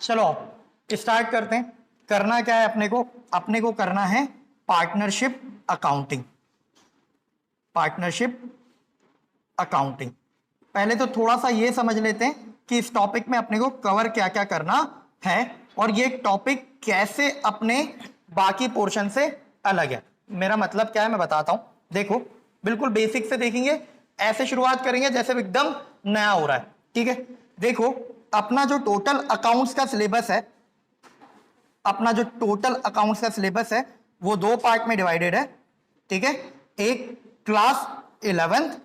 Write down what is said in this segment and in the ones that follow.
चलो स्टार्ट करते हैं। करना क्या है अपने को करना है पार्टनरशिप अकाउंटिंग। पार्टनरशिप अकाउंटिंग पहले तो थोड़ा सा ये समझ लेते हैं कि इस टॉपिक में अपने को कवर क्या क्या करना है और ये टॉपिक कैसे अपने बाकी पोर्शन से अलग है। मेरा मतलब क्या है मैं बताता हूं। देखो बिल्कुल बेसिक से देखेंगे, ऐसे शुरुआत करेंगे जैसे एकदम नया हो रहा है। ठीक है, देखो अपना जो टोटल अकाउंट्स का सिलेबस है, अपना जो टोटल अकाउंट्स का सिलेबस है वो दो पार्ट में डिवाइडेड है। ठीक है, एक क्लास 11th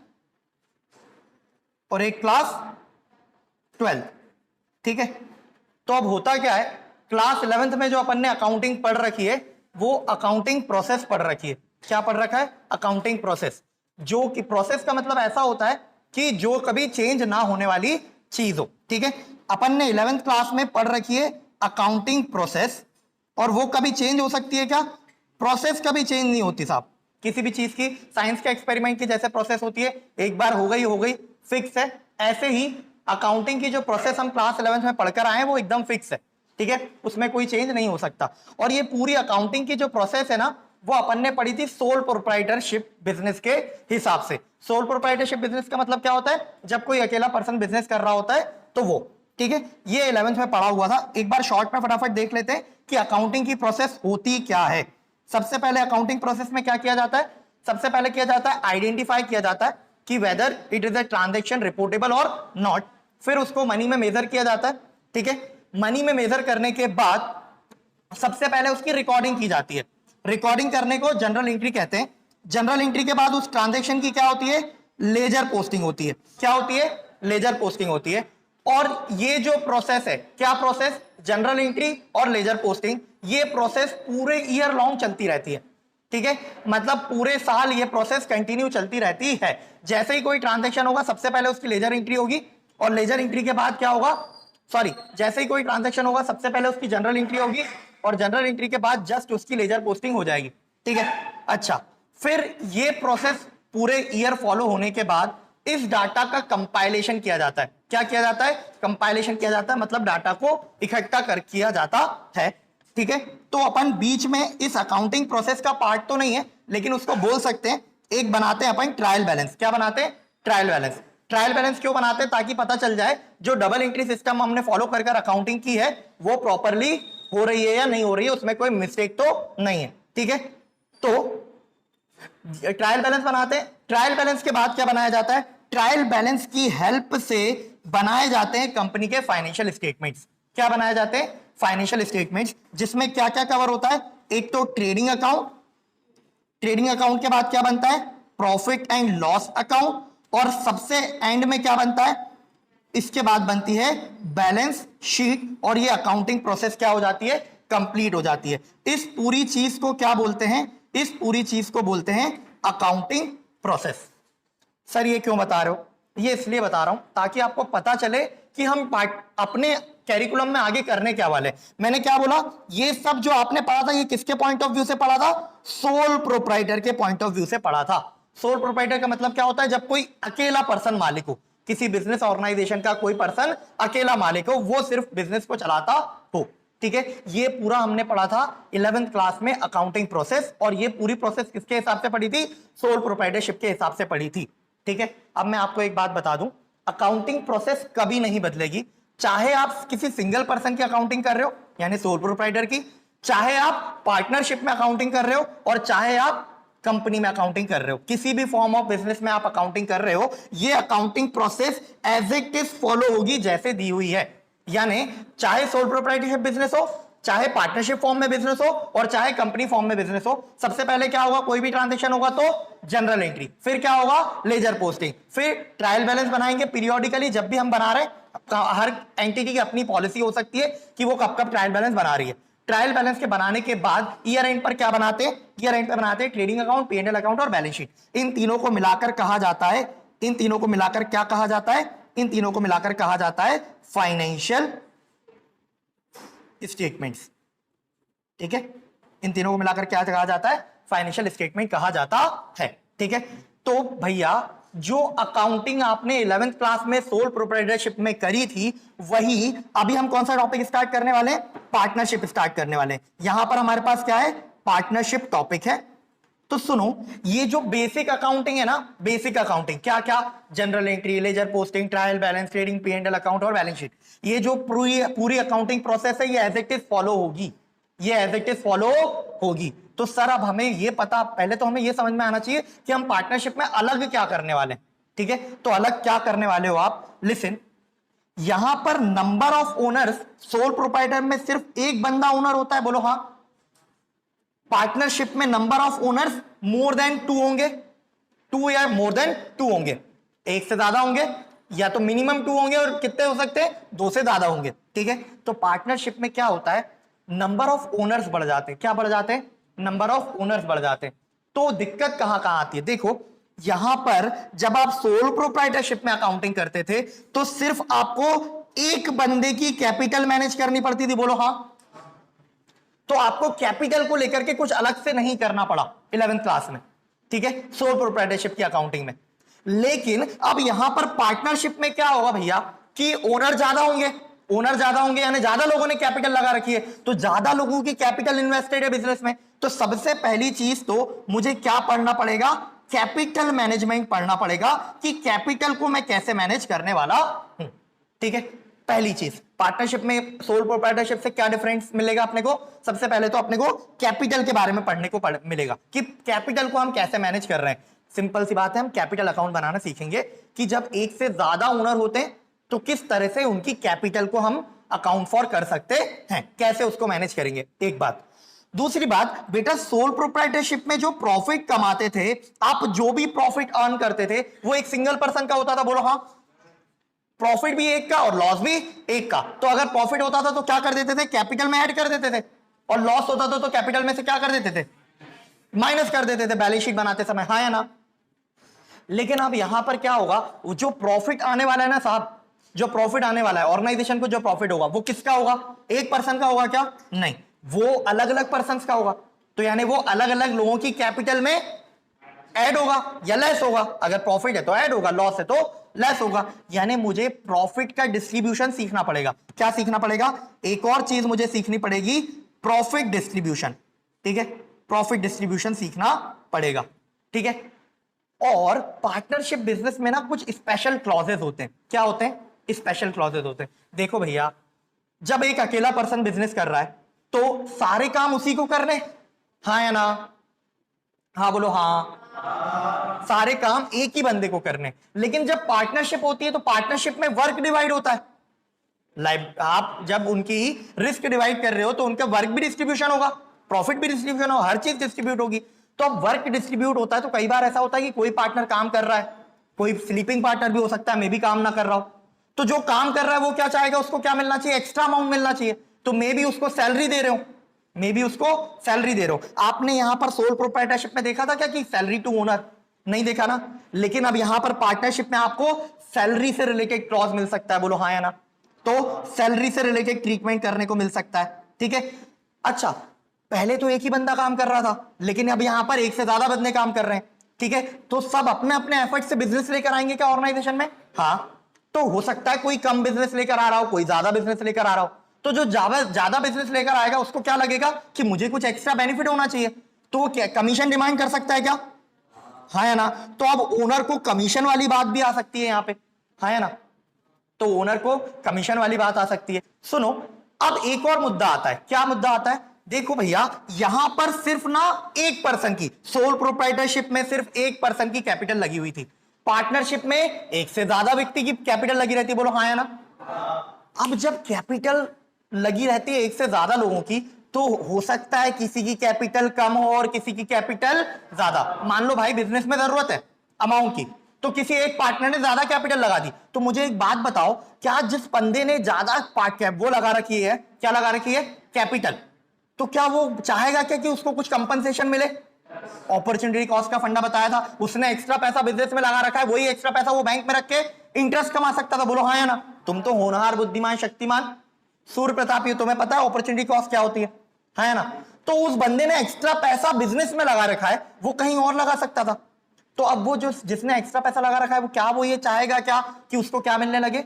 और एक क्लास 12th। ठीक है, तो अब होता क्या है, क्लास 11th में जो अपन ने अकाउंटिंग पढ़ रखी है वो अकाउंटिंग प्रोसेस पढ़ रखी है। क्या पढ़ रखा है? Accounting process. जो कि प्रोसेस का मतलब ऐसा होता है कि जो कभी चेंज ना होने वाली चीज हो। ठीक है, अपन ने 11th क्लास में पढ़ रखी है अकाउंटिंग प्रोसेस, और वो कभी चेंज हो सकती है क्या? प्रोसेस कभी चेंज नहीं होती साहब, किसी भी चीज की। साइंस के एक्सपेरिमेंट की जैसे प्रोसेस होती है, एक बार हो गई फिक्स है, ऐसे ही अकाउंटिंग की जो प्रोसेस हम क्लास 11th में पढ़कर आए हैं वो एकदम फिक्स है। ठीक है, उसमें कोई चेंज नहीं हो सकता। और ये पूरी अकाउंटिंग की जो प्रोसेस है ना वो अपन ने पढ़ी थी सोल प्रोप्राइटरशिप बिजनेस के हिसाब से। सोल प्रोप्राइटरशिप बिजनेस का मतलब क्या होता है? जब कोई अकेला पर्सन बिजनेस कर रहा होता है तो वो। ठीक है, ये 11th में पढ़ा हुआ था। एक बार शॉर्ट में फटाफट देख लेते हैं कि अकाउंटिंग की प्रोसेस होती क्या है। सबसे पहले अकाउंटिंग प्रोसेस में क्या किया जाता है? सबसे पहले किया जाता है आइडेंटिफाई किया जाता है कि whether it is a transaction reportable और नॉट। फिर उसको मनी में मेजर किया जाता है। ठीक है, मनी में मेजर करने के बाद सबसे पहले उसकी रिकॉर्डिंग की जाती है। रिकॉर्डिंग करने को जनरल एंट्री कहते हैं। जनरल एंट्री के बाद उस ट्रांजैक्शन की क्या होती है? लेजर पोस्टिंग होती है। क्या होती है? लेजर पोस्टिंग होती है। और ये जो प्रोसेस है, क्या प्रोसेस? जनरल एंट्री और लेजर पोस्टिंग, ये प्रोसेस पूरे ईयर लॉन्ग चलती रहती है। ठीक है, मतलब पूरे साल ये प्रोसेस कंटिन्यू चलती रहती है। जैसे ही कोई ट्रांजैक्शन होगा सबसे पहले उसकी लेजर एंट्री होगी, और लेजर एंट्री के बाद क्या होगा? सॉरी, जैसे ही कोई ट्रांजैक्शन होगा सबसे पहले उसकी जनरल एंट्री होगी, और जनरल एंट्री के बाद जस्ट उसकी लेजर पोस्टिंग हो जाएगी। ठीक है, अच्छा, फिर ये प्रोसेस पूरे ईयर फॉलो होने के बाद इस डाटा का कंपाइलेशन किया जाता है। क्या किया जाता है? कंपाइलेशन किया जाता है, मतलब डाटा को इकट्ठा कर किया जाता है। ठीक है, तो अपन बीच में इस अकाउंटिंग प्रोसेस का पार्ट तो नहीं है, लेकिन उसको बोल सकते हैं, एक बनाते हैं अपन ट्रायल बैलेंस। क्या बनाते हैं? Trial balance. ट्रायल बैलेंस क्यों बनाते हैं? ताकि पता चल जाए जो डबल एंट्री सिस्टम हमने फॉलो कर अकाउंटिंग की है वो प्रॉपरली हो रही है या नहीं हो रही है, उसमें कोई मिस्टेक तो नहीं है। ठीक है, तो ट्रायल बैलेंस बनाते हैं। ट्रायल बैलेंस के बाद क्या बनाया जाता है? ट्रायल बैलेंस की हेल्प से बनाए जाते हैं कंपनी के फाइनेंशियल स्टेटमेंट्स। क्या बनाए जाते हैं? फाइनेंशियल स्टेटमेंट्स, जिसमें क्या क्या कवर होता है? एक तो ट्रेडिंग अकाउंट। ट्रेडिंग अकाउंट के बाद क्या बनता है? Profit and loss account. और सबसे एंड में क्या बनता है? इसके बाद बनती है बैलेंस शीट, और ये अकाउंटिंग प्रोसेस क्या हो जाती है? कंप्लीट हो जाती है। इस पूरी चीज को क्या बोलते हैं? इस पूरी चीज को बोलते हैं अकाउंटिंग प्रोसेस। सर ये क्यों बता रहे हो? ये इसलिए बता रहा हूं ताकि आपको पता चले कि हम अपने कैरिकुलम में आगे करने क्या वाले। मैंने क्या बोला? ये सब जो आपने पढ़ा था ये किसके पॉइंट ऑफ व्यू से पढ़ा था? सोल प्रोप्राइटर के पॉइंट ऑफ व्यू से पढ़ा था। सोल प्रोप्राइटर का मतलब क्या होता है? जब कोई अकेला पर्सन मालिक हो, किसी बिजनेस ऑर्गेनाइजेशन का कोई पर्सन अकेला मालिक हो, वो सिर्फ बिजनेस को चलाता हो। ठीक है, ये पूरा हमने पढ़ा था 11th क्लास में अकाउंटिंग प्रोसेस, और ये पूरी प्रोसेस किसके हिसाब से पढ़ी थी? सोल प्रोप्राइटरशिप के हिसाब से पढ़ी थी। ठीक है, अब मैं आपको एक बात बता दूं, अकाउंटिंग प्रोसेस कभी नहीं बदलेगी। चाहे आप किसी सिंगल पर्सन की अकाउंटिंग कर रहे हो यानी सोल प्रोप्राइटर की, चाहे आप पार्टनरशिप में अकाउंटिंग कर रहे हो, और चाहे आप कंपनी में अकाउंटिंग कर रहे हो, किसी भी फॉर्म ऑफ बिजनेस में आप अकाउंटिंग कर रहे हो, ये accounting process as it is follow होगी जैसे दी हुई है। यानी चाहे सोल प्रोप्राइटरशिप बिजनेस हो, चाहे पार्टनरशिप फॉर्म में बिजनेस हो, और चाहे कंपनी फॉर्म में बिजनेस हो, सबसे पहले क्या होगा? कोई भी ट्रांजैक्शन होगा तो जनरल एंट्री, फिर क्या होगा? लेजर पोस्टिंग, फिर ट्रायल बैलेंस बनाएंगे पीरियोडिकली। जब भी हम बना रहे हैं, हर एंटिटी की अपनी पॉलिसी हो सकती है कि वो कब कब ट्रायल बैलेंस बना रही है। ट्रायल बैलेंस के बनाने के बाद ईयर एंड पर क्या बनाते हैं? ईयर एंड पर बनाते हैं ट्रेडिंग अकाउंट, P&L अकाउंट और बैलेंस शीट। इन तीनों को मिलाकर कहा जाता है, इन तीनों को मिलाकर क्या कहा जाता है? इन तीनों को मिलाकर कहा जाता है फाइनेंशियल स्टेटमेंट्स। ठीक है, इन तीनों को मिलाकर क्या कहा जाता है? फाइनेंशियल स्टेटमेंट कहा जाता है। ठीक है, तो भैया जो अकाउंटिंग आपने 11th क्लास में सोल प्रोप्राइटरशिप में करी थी, वही अभी हम कौन सा टॉपिक स्टार्ट करने वाले हैं? पार्टनरशिप स्टार्ट करने वाले हैं। यहां पर हमारे पास क्या है? पार्टनरशिप टॉपिक है। तो सुनो, ये जो बेसिक अकाउंटिंग है ना, बेसिक अकाउंटिंग क्या क्या? General entry, ledger posting, trial balance, trading, P&L account और बैलेंस शीट, ये जो पूरी अकाउंटिंग प्रोसेस है, ये एज इट इज फॉलो होगी, ये एज इट इज फॉलो होगी। तो सर अब हमें ये पता, पहले तो हमें ये समझ में आना चाहिए कि हम पार्टनरशिप में अलग क्या करने वाले हैं। ठीक है, तो अलग क्या करने वाले हो आप? लिसन, यहां पर number of owners, sole proprietor में सिर्फ एक बंदा ओनर होता है, बोलो हाँ। पार्टनरशिप में number of owners more than 2 होंगे, 2 या मोर देन 2 होंगे, एक से ज्यादा होंगे, या तो मिनिमम 2 होंगे और कितने हो सकते हैं? 2 से ज्यादा होंगे। ठीक है, तो पार्टनरशिप में क्या होता है? नंबर ऑफ ओनर्स बढ़ जाते हैं। क्या बढ़ जाते हैं? नंबर ऑफ ओनर्स बढ़ जाते हैं। तो दिक्कत कहां कहां आती है? देखो, यहां पर जब आप सोल प्रोप्राइटरशिप में अकाउंटिंग करते थे तो सिर्फ आपको एक बंदे की कैपिटल मैनेज करनी पड़ती थी, बोलो हाँ। तो आपको कैपिटल को लेकर के कुछ अलग से नहीं करना पड़ा 11th क्लास में। ठीक है, सोल प्रोप्राइटरशिप की अकाउंटिंग में। लेकिन अब यहां पर पार्टनरशिप में क्या होगा भैया कि ओनर ज्यादा होंगे, ओनर ज्यादा होंगे यानी ज्यादा लोगों ने कैपिटल लगा रखी है, तो ज्यादा लोगों की कैपिटल इन्वेस्टेड है बिजनेस में। तो सबसे पहली चीज तो मुझे क्या पढ़ना पड़ेगा? कैपिटल मैनेजमेंट पढ़ना पड़ेगा कि कैपिटल को मैं कैसे मैनेज करने वाला हूं। ठीक है, पहली चीज पार्टनरशिप में सोल प्रोप्राइटरशिप से क्या डिफरेंस मिलेगा अपने को? सबसे पहले तो अपने को कैपिटल के बारे में पढ़ने को मिलेगा कि कैपिटल को हम कैसे मैनेज कर रहे हैं। सिंपल सी बात है, हम कैपिटल अकाउंट बनाना सीखेंगे कि जब एक से ज्यादा ओनर होते हैं तो किस तरह से उनकी कैपिटल को हम अकाउंट फॉर कर सकते हैं, कैसे उसको मैनेज करेंगे, एक बात। दूसरी बात बेटा, सोल प्रोप्राइटरशिप में जो प्रॉफिट कमाते थे आप, जो भी प्रॉफिट अर्न करते थे वो एक सिंगल पर्सन का होता था, बोलो हाँ। प्रॉफिट भी एक का और लॉस भी एक का। तो अगर प्रॉफिट होता था तो क्या कर देते थे? कैपिटल में ऐड कर देते थे, और लॉस होता था तो कैपिटल में से क्या कर देते थे? माइनस कर देते थे बैलेंस शीट बनाते समय, हाँ या ना? लेकिन अब यहां पर क्या होगा? जो प्रॉफिट आने वाला है ना साहब, जो प्रॉफिट आने वाला है ऑर्गेनाइजेशन को, जो प्रॉफिट होगा वो किसका होगा? एक पर्सन का होगा क्या? नहीं, वो अलग अलग पर्सन का होगा। तो यानी वो अलग अलग लोगों की कैपिटल में ऐड होगा या लेस होगा। अगर प्रॉफिट है तो ऐड होगा, लॉस है तो लेस होगा। यानी मुझे प्रॉफिट का डिस्ट्रीब्यूशन सीखना पड़ेगा। क्या सीखना पड़ेगा? एक और चीज मुझे सीखनी पड़ेगी, प्रॉफिट डिस्ट्रीब्यूशन। ठीक है, प्रॉफिट डिस्ट्रीब्यूशन सीखना पड़ेगा। ठीक है, और पार्टनरशिप बिजनेस में ना कुछ स्पेशल क्लॉजेस होते हैं। क्या होते हैं? स्पेशल क्लॉजेस होते हैं। देखो भैया, जब एक अकेला पर्सन बिजनेस कर रहा है तो सारे काम उसी को करने, हाँ या ना? हाँ बोलो हाँ। सारे काम एक ही बंदे को करने। लेकिन जब पार्टनरशिप होती है तो पार्टनरशिप में वर्क डिवाइड होता है। लाइक आप जब उनकी रिस्क डिवाइड कर रहे हो तो उनका वर्क भी डिस्ट्रीब्यूशन होगा, प्रॉफिट भी डिस्ट्रीब्यूशन होगा, हर चीज डिस्ट्रीब्यूट होगी। तो अब वर्क डिस्ट्रीब्यूट होता है तो कई बार ऐसा होता है कि कोई पार्टनर काम कर रहा है, कोई स्लीपिंग पार्टनर भी हो सकता है, मे भी काम ना कर रहा हो। तो जो काम कर रहा है वो क्या चाहेगा? उसको क्या मिलना चाहिए? एक्स्ट्रा अमाउंट मिलना चाहिए। तो मे भी उसको सैलरी दे रहे हो, मे भी उसको सैलरी दे रहे हो। आपने यहां पर सोल प्रोप्राइटरशिप में देखा था क्या कि सैलरी टू ओनर? नहीं देखा ना। लेकिन अब यहां पर पार्टनरशिप में आपको सैलरी से रिलेटेड क्लॉज मिल सकता है, बोलो हाँ या ना? तो सैलरी से रिलेटेड ट्रीटमेंट करने को मिल सकता है। ठीक है, अच्छा पहले तो एक ही बंदा काम कर रहा था, लेकिन अब यहां पर एक से ज्यादा बंदे काम कर रहे हैं। ठीक है, तो सब अपने अपने एफर्ट से बिजनेस लेकर आएंगे क्या ऑर्गेनाइजेशन में? हाँ, तो हो सकता है कोई कम बिजनेस लेकर आ रहा हो, कोई ज्यादा बिजनेस लेकर आ रहा हो। तो जो ज्यादा बिजनेस लेकर आएगा उसको क्या लगेगा कि मुझे कुछ एक्स्ट्रा बेनिफिट होना चाहिए, तो वो क्या कमीशन डिमांड कर सकता है क्या? हाँ या ना? तो अब ओनर को कमीशन वाली बात भी आ सकती है यहां पे, हाँ या ना? तो ओनर को कमीशन वाली बात आ सकती है। सुनो, अब एक और मुद्दा आता है। क्या मुद्दा आता है? देखो भैया, यहां पर सिर्फ ना एक पर्सन की, सोल प्रोप्राइटरशिप में सिर्फ एक पर्सन की कैपिटल लगी हुई थी। पार्टनरशिप में एक से ज्यादा व्यक्ति की कैपिटल लगी रहती है, बोलो हाँ या ना? अब जब कैपिटल लगी रहती है एक से ज्यादा लोगों की, तो हो सकता है किसी की कैपिटल कम हो और किसी की कैपिटल ज्यादा। मान लो भाई बिजनेस में जरूरत है अमाउंट की, तो किसी एक पार्टनर ने ज्यादा कैपिटल लगा दी। तो मुझे एक बात बताओ, क्या जिस बंदे ने ज्यादा वो लगा रखी है, क्या लगा रखी है? कैपिटल, तो क्या वो चाहेगा क्या कि उसको कुछ कंपनसेशन मिले? अपॉर्चुनिटी कॉस्ट का फंडा बताया था, उसने एक्स्ट्रा पैसा बिजनेस में लगा रखा है, वही एक्स्ट्रा पैसा वो बैंक में रख के इंटरेस्ट कमा सकता था, बोलो हाँ या ना? तुम तो होनहार, बुद्धिमान, शक्तिमान, सूर्य प्रतापी, तुम्हें पता है अपॉर्चुनिटी कॉस्ट क्या होती है, हाँ या ना? तो उस बंदे ने एक्स्ट्रा पैसा बिजनेस में लगा रखा है, वो कहीं और लगा सकता था। तो अब वो जो जिसने एक्स्ट्रा पैसा लगा रखा है वो क्या, वो ये चाहेगा क्या कि उसको क्या मिलने लगे,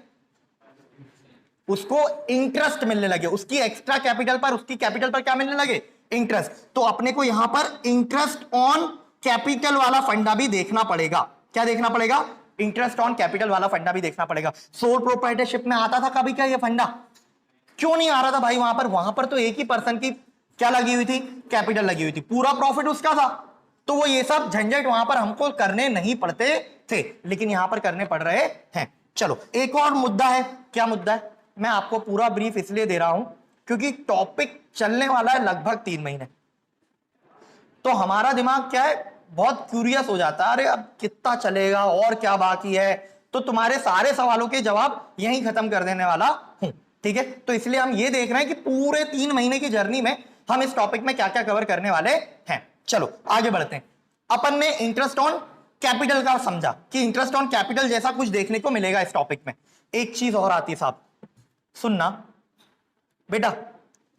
उसको इंटरेस्ट मिलने लगे, उसकी एक्स्ट्रा कैपिटल पर, उसकी कैपिटल पर क्या मिलने लगे, इंटरेस्ट। तो अपने को यहां पर इंटरेस्ट ऑन कैपिटल वाला फंडा भी देखना पड़ेगा। क्या देखना पड़ेगा, इंटरेस्ट ऑन कैपिटल वाला फंडा भी देखना पड़ेगा। सोल प्रोप्राइटरशिप में आता था कभी क्या ये फंडा, क्यों नहीं आ रहा था भाई, वहां पर तो एक ही पर्सन की क्या लगी हुई थी, कैपिटल लगी हुई थी, पूरा प्रॉफिट उसका था। तो वो ये सब झंझट वहां पर हमको करने नहीं पड़ते थे, लेकिन यहां पर करने पड़ रहे हैं। चलो एक और मुद्दा है, क्या मुद्दा है, मैं आपको पूरा ब्रीफ इसलिए दे रहा हूं क्योंकि टॉपिक चलने वाला है लगभग 3 महीने, तो हमारा दिमाग क्या है, बहुत क्यूरियस हो जाता है, अरे अब कितना चलेगा और क्या बाकी है। तो तुम्हारे सारे सवालों के जवाब यहीं खत्म कर देने वाला हूं, ठीक है। तो इसलिए हम ये देख रहे हैं कि पूरे 3 महीने की जर्नी में हम इस टॉपिक में क्या क्या कवर करने वाले हैं। चलो आगे बढ़ते हैं। अपन ने इंटरेस्ट ऑन कैपिटल का समझा कि इंटरेस्ट ऑन कैपिटल जैसा कुछ देखने को मिलेगा इस टॉपिक में। एक चीज और आती है साहब, सुनना बेटा,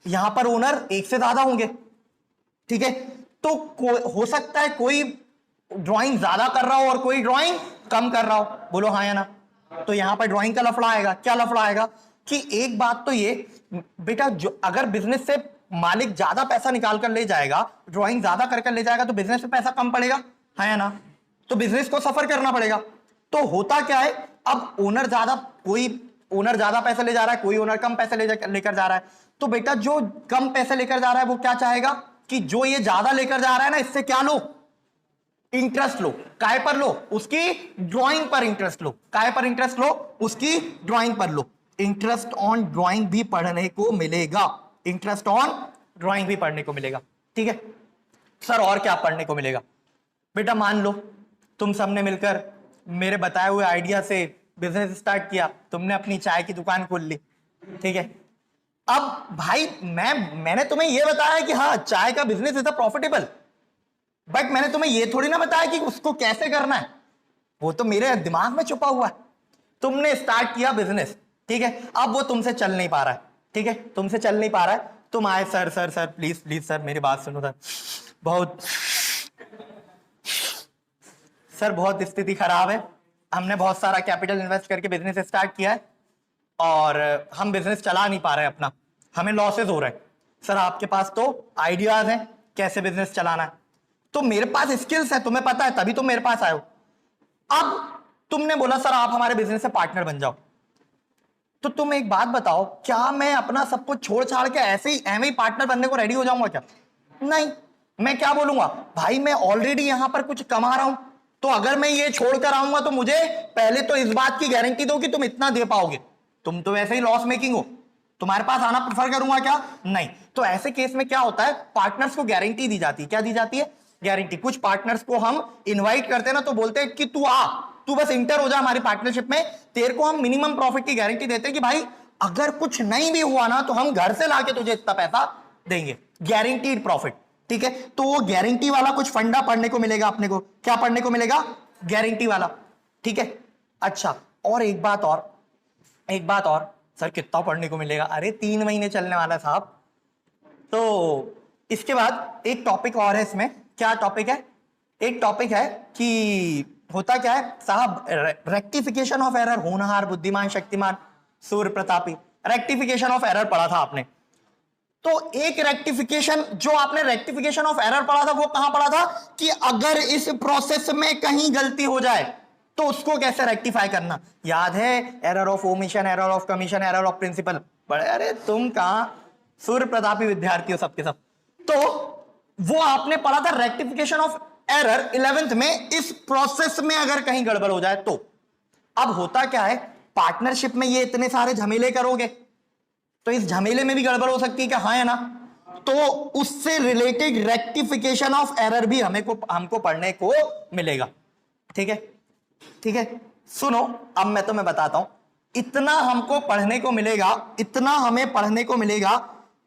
यहां पर ओनर एक से ज्यादा होंगे, ठीक है। तो हो सकता है कोई ड्राइंग ज्यादा कर रहा हो और कोई ड्राइंग कम कर रहा हो, बोलो हाँ या ना। तो यहां पर ड्राइंग का लफड़ा आएगा। क्या लफड़ा आएगा कि एक बात तो ये बेटा, जो अगर बिजनेस से मालिक ज्यादा पैसा निकाल कर ले जाएगा, ड्राइंग ज्यादा कर ले जाएगा, तो बिजनेस में पैसा कम पड़ेगा, हाँ या ना। तो बिजनेस को सफर करना पड़ेगा। तो होता क्या है, अब ओनर ज्यादा, कोई ओनर ज्यादा पैसे ले जा रहा है, कोई ओनर कम पैसे लेकर जा रहा है। तो बेटा जो कम पैसे लेकर जा रहा है वो क्या चाहेगा कि जो ये ज्यादा लेकर जा रहा है ना, इससे क्या लो, इंटरेस्ट लो। काय पर लो, उसकी ड्राइंग पर इंटरेस्ट लो। काय पर इंटरेस्ट लो, उसकी ड्राइंग पर लो। इंटरेस्ट ऑन ड्राइंग भी पढ़ने को मिलेगा, इंटरेस्ट ऑन ड्राइंग भी पढ़ने को मिलेगा, ठीक है। सर और क्या पढ़ने को मिलेगा, बेटा मान लो तुम सबने मिलकर मेरे बताए हुए आइडिया से बिजनेस स्टार्ट किया, तुमने अपनी चाय की दुकान खोल ली, ठीक है। अब भाई मैंने तुम्हें यह बताया कि हाँ चाय का बिजनेस इज प्रॉफिटेबल, बट मैंने तुम्हें यह थोड़ी ना बताया कि उसको कैसे करना है, वो तो मेरे दिमाग में छुपा हुआ है। तुमने स्टार्ट किया बिजनेस, ठीक है। अब वो तुमसे चल नहीं पा रहा है, ठीक है, तुमसे चल नहीं पा रहा है। तुम आए, sir sir sir please please sir मेरी बात सुनो सर, बहुत स्थिति खराब है, हमने बहुत सारा कैपिटल इन्वेस्ट करके बिजनेस स्टार्ट किया है और हम बिजनेस चला नहीं पा रहे हैं अपना, हमें लॉसेस हो रहे हैं। सर आपके पास तो आइडियाज हैं कैसे बिजनेस चलाना है, तो मेरे पास स्किल्स है, तुम्हें पता है, तभी तुम मेरे पास आए हो। अब तुमने बोला सर आप हमारे बिजनेस से पार्टनर बन जाओ। तो तुम एक बात बताओ, क्या मैं अपना सब कुछ छोड़ छाड़ के ऐसे ही पार्टनर बनने को रेडी हो जाऊंगा क्या? नहीं, मैं क्या बोलूंगा, भाई मैं ऑलरेडी यहां पर कुछ कमा रहा हूं, तो अगर मैं ये छोड़कर आऊंगा तो मुझे पहले तो इस बात की गारंटी दो कि तुम इतना दे पाओगे। तुम तो वैसे ही लॉस मेकिंग हो, तुम्हारे पास आना प्रेफर करूंगा क्या? नहीं। तो ऐसे केस में क्या होता है, पार्टनर्स को गारंटी दी जाती है। क्या दी जाती है? गारंटी। कुछ पार्टनर्स को हम इनवाइट करते हैं ना, तो बोलते हैं कि तू आ, तू बस इंटर हो जा हमारी पार्टनरशिप में, तेरे को हम मिनिमम प्रॉफिट की गारंटी देते हैं कि भाई अगर कुछ नहीं भी हुआ ना तो हम घर से लाके तुझे इतना पैसा देंगे, गारंटीड प्रॉफिट, ठीक है। तो वो गारंटी वाला कुछ फंडा पढ़ने को मिलेगा अपने को। क्या पढ़ने को मिलेगा? गारंटी वाला, ठीक है। अच्छा, और एक बात और सर कितना पढ़ने को मिलेगा? अरे 3 महीने चलने वाला है साहब। तो इसके बाद एक टॉपिक और है इसमें। क्या टॉपिक है? एक टॉपिक है कि होता क्या है साहब, रेक्टिफिकेशन ऑफ एरर। होनहार, बुद्धिमान, शक्तिमान, सूर्य प्रतापी, रेक्टिफिकेशन ऑफ एरर पढ़ा था आपने। तो एक रेक्टिफिकेशन, जो आपने रेक्टिफिकेशन ऑफ एरर पढ़ा था वो कहां पढ़ा था कि अगर इस प्रोसेस में कहीं गलती हो जाए तो उसको कैसे रेक्टिफाई करना। याद है? Error of omission, error of commission, error of principle. बड़े, अरे तुम कहां सूर्य प्रतापी विद्यार्थी हो सबके सब। तो वो आपने पढ़ा था रेक्टिफिकेशन ऑफ एरर 11th में। इस प्रोसेस में अगर कहीं गड़बड़ हो जाए तो अब होता क्या है, पार्टनरशिप में ये इतने सारे झमेले करोगे तो इस झमेले में भी गड़बड़ हो सकती है क्या? हाँ या ना? तो उससे रिलेटेड रेक्टिफिकेशन ऑफ एरर भी हमको पढ़ने को मिलेगा, ठीक है। ठीक है, सुनो अब मैं तुम्हें बताता हूं। इतना हमको पढ़ने को मिलेगा, इतना हमें पढ़ने को मिलेगा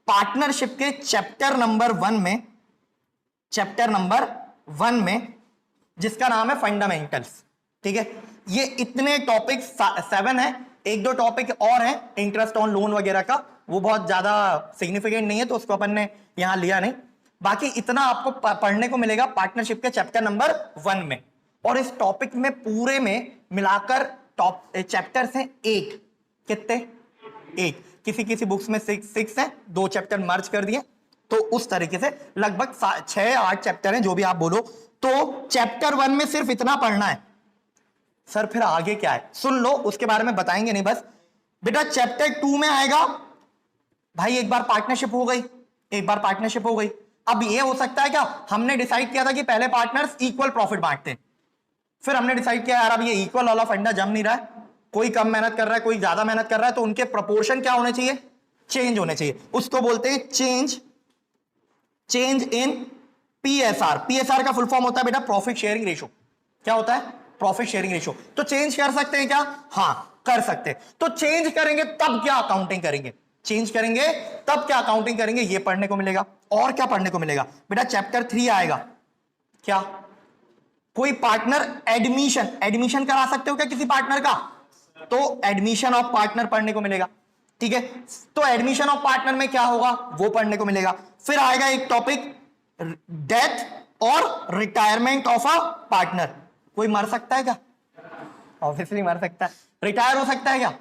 पार्टनरशिप के चैप्टर नंबर 1 में, जिसका नाम है फंडामेंटल्स, ठीक है। ये इतने टॉपिक 7 है, 1-2 टॉपिक और हैं इंटरेस्ट ऑन लोन वगैरह का, वो बहुत ज्यादा सिग्निफिकेंट नहीं है तो उसको अपन ने यहां लिया नहीं। बाकी इतना आपको पढ़ने को मिलेगा पार्टनरशिप के चैप्टर नंबर 1 में। और इस टॉपिक में पूरे में मिलाकर टॉप चैप्टर्स हैं 8। कितने? 8। किसी किसी बुक्स में 6 है, 2 चैप्टर मर्ज कर दिए, तो उस तरीके से लगभग 6-8 चैप्टर हैं, जो भी आप बोलो। तो चैप्टर 1 में सिर्फ इतना पढ़ना है। सर फिर आगे क्या है? सुन लो, उसके बारे में बताएंगे नहीं बस। बेटा चैप्टर 2 में आएगा भाई, एक बार पार्टनरशिप हो गई, एक बार पार्टनरशिप हो गई। अब ये हो सकता है क्या, हमने डिसाइड किया था कि पहले पार्टनर्स इक्वल प्रॉफिट बांटते हैं, फिर हमने डिसाइड किया यार अब ये इक्वल वाला फंडा जम नहीं रहा है, कोई कम मेहनत कर रहा है, कोई ज्यादा मेहनत कर रहा है, तो उनके प्रोपोर्शन क्या होने चाहिए? चेंज होने चाहिए। उसको बोलते हैं चेंज इन पीएसआर। पीएसआर का फुल फॉर्म होता है बेटा प्रॉफिट शेयरिंग रेशियो। क्या होता है? Profit sharing ratio. तो चेंज कर सकते हैं क्या? हाँ कर सकते हैं। तो चेंज करेंगे तब क्या अकाउंटिंग करेंगे? चेंज करेंगे तब क्या अकाउंटिंग करेंगे, ये पढ़ने को मिलेगा। और क्या पढ़ने को मिलेगा बेटा? चैप्टर 3 आएगा। क्या? कोई पार्टनर एडमिशन करा सकते हो क्या किसी पार्टनर का? तो एडमिशन ऑफ पार्टनर पढ़ने को मिलेगा। ठीक है, तो एडमिशन ऑफ पार्टनर में क्या होगा वो पढ़ने को मिलेगा। फिर आएगा एक टॉपिक डेथ और रिटायरमेंट ऑफ अ पार्टनर। कोई मर सकता है क्या? ऑब्वियसली मर सकता है। रिटायर हो सकता है क्या?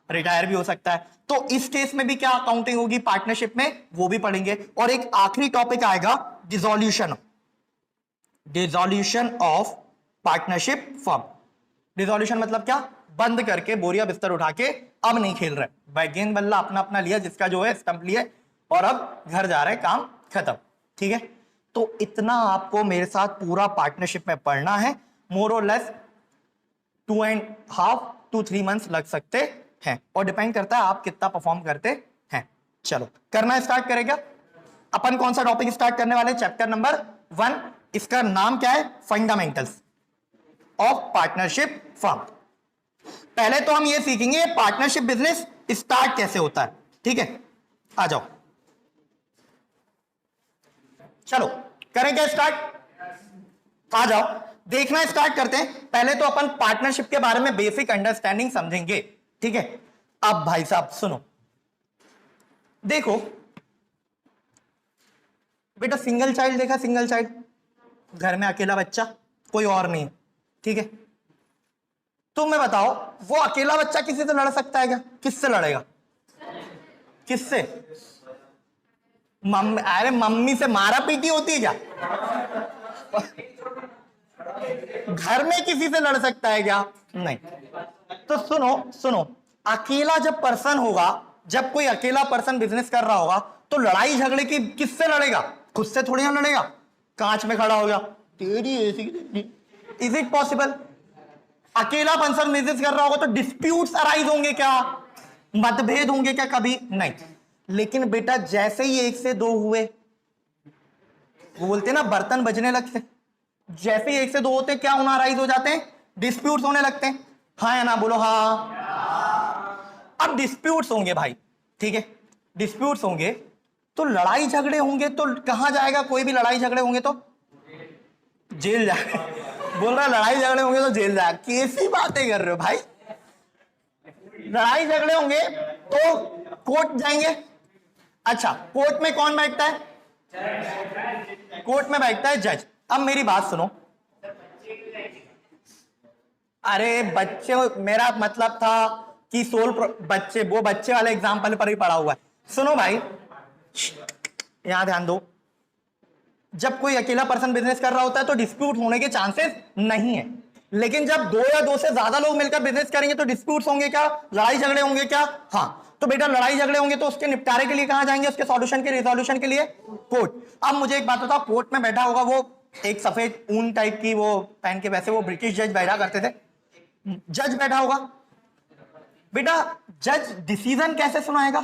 रिटायर भी हो सकता है। तो इस केस में भी क्या अकाउंटिंग होगी पार्टनरशिप में, वो भी पढ़ेंगे। और एक आखिरी टॉपिक आएगा dissolution of partnership firm. Dissolution मतलब क्या? बंद करके बोरिया बिस्तर उठा के अब नहीं खेल रहे भाई, गेंद बल्ला अपना अपना लिया, जिसका जो है स्टंप लिए और अब घर जा रहे, काम खत्म। ठीक है, तो इतना आपको मेरे साथ पूरा पार्टनरशिप में पढ़ना है। मोर और लेस 2.5 to 3 मंथ्स लग सकते हैं, और डिपेंड करता है आप कितना परफॉर्म करते हैं। चलो करना स्टार्ट करेगा। अपन कौन सा टॉपिक स्टार्ट करने वाले? Chapter number 1। इसका नाम क्या है? Fundamentals of partnership firm. पहले तो हम ये सीखेंगे पार्टनरशिप बिजनेस स्टार्ट कैसे होता है। ठीक है, आ जाओ, चलो करेंगे स्टार्ट। आ जाओ, देखना स्टार्ट करते हैं। पहले तो अपन पार्टनरशिप के बारे में बेसिक अंडरस्टैंडिंग समझेंगे। ठीक है, अब भाई साहब सुनो, देखो बेटा, सिंगल चाइल्ड देखा? सिंगल चाइल्ड, घर में अकेला बच्चा, कोई और नहीं। ठीक है, तो मैं बताओ, वो अकेला बच्चा किसी से लड़ सकता है क्या? किससे लड़ेगा? किससे? मम्मी, अरे मम्मी से मारा पीटी होती है क्या? घर में किसी से लड़ सकता है क्या? नहीं। तो सुनो, अकेला जब पर्सन होगा, जब कोई अकेला पर्सन बिजनेस कर रहा होगा, तो लड़ाई झगड़े की किससे लड़ेगा? खुद से थोड़ी ना लड़ेगा। कांच में खड़ा हो गया, तेरी ऐसी। Is it possible? अकेला पर्सन बिजनेस कर रहा होगा तो डिस्प्यूट्स अराइज होंगे क्या? मतभेद होंगे क्या? कभी नहीं। लेकिन बेटा जैसे ही 1 से 2 हुए, वो बोलते हैं ना बर्तन बजने लगते, जैसे ही 1 से 2 होते क्या होना अराइज हो जाते हैं? डिस्प्यूट्स होने लगते हैं। हाँ या ना? बोलो हाँ। अब डिस्प्यूट्स होंगे भाई, ठीक है, डिस्प्यूट्स होंगे तो लड़ाई झगड़े होंगे, तो कहां जाएगा? कोई भी लड़ाई झगड़े होंगे तो जेल जाएगा। बोल रहा लड़ाई झगड़े होंगे तो जेल जाएगा। कैसी बातें कर रहे हो भाई? लड़ाई झगड़े होंगे तो कोर्ट जाएंगे। अच्छा, कोर्ट में कौन बैठता है? कोर्ट में बैठता है जज। अब मेरी बात सुनो, अरे बच्चे, मेरा मतलब था कि बच्चे, वो बच्चे वाले एग्जाम्पल पर ही पड़ा हुआ है। सुनो भाई, यहां ध्यान दो। जब कोई अकेला पर्सन बिजनेस कर रहा होता है तो डिस्प्यूट होने के चांसेस नहीं है, लेकिन जब 2 या 2 से ज्यादा लोग मिलकर बिजनेस करेंगे तो डिस्प्यूट्स होंगे क्या? लड़ाई झगड़े होंगे क्या? हाँ। तो बेटा लड़ाई झगड़े होंगे तो उसके निपटारे के लिए कहां जाएंगे? उसके सॉल्यूशन के, रिजोल्यूशन के लिए कोर्ट। अब मुझे एक बात बताओ, कोर्ट में बैठा होगा वो एक सफेद ऊन टाइप की वो पहन के, वैसे वो ब्रिटिश जज बैठा करते थे, जज बैठा होगा। बेटा जज डिसीजन कैसे सुनाएगा?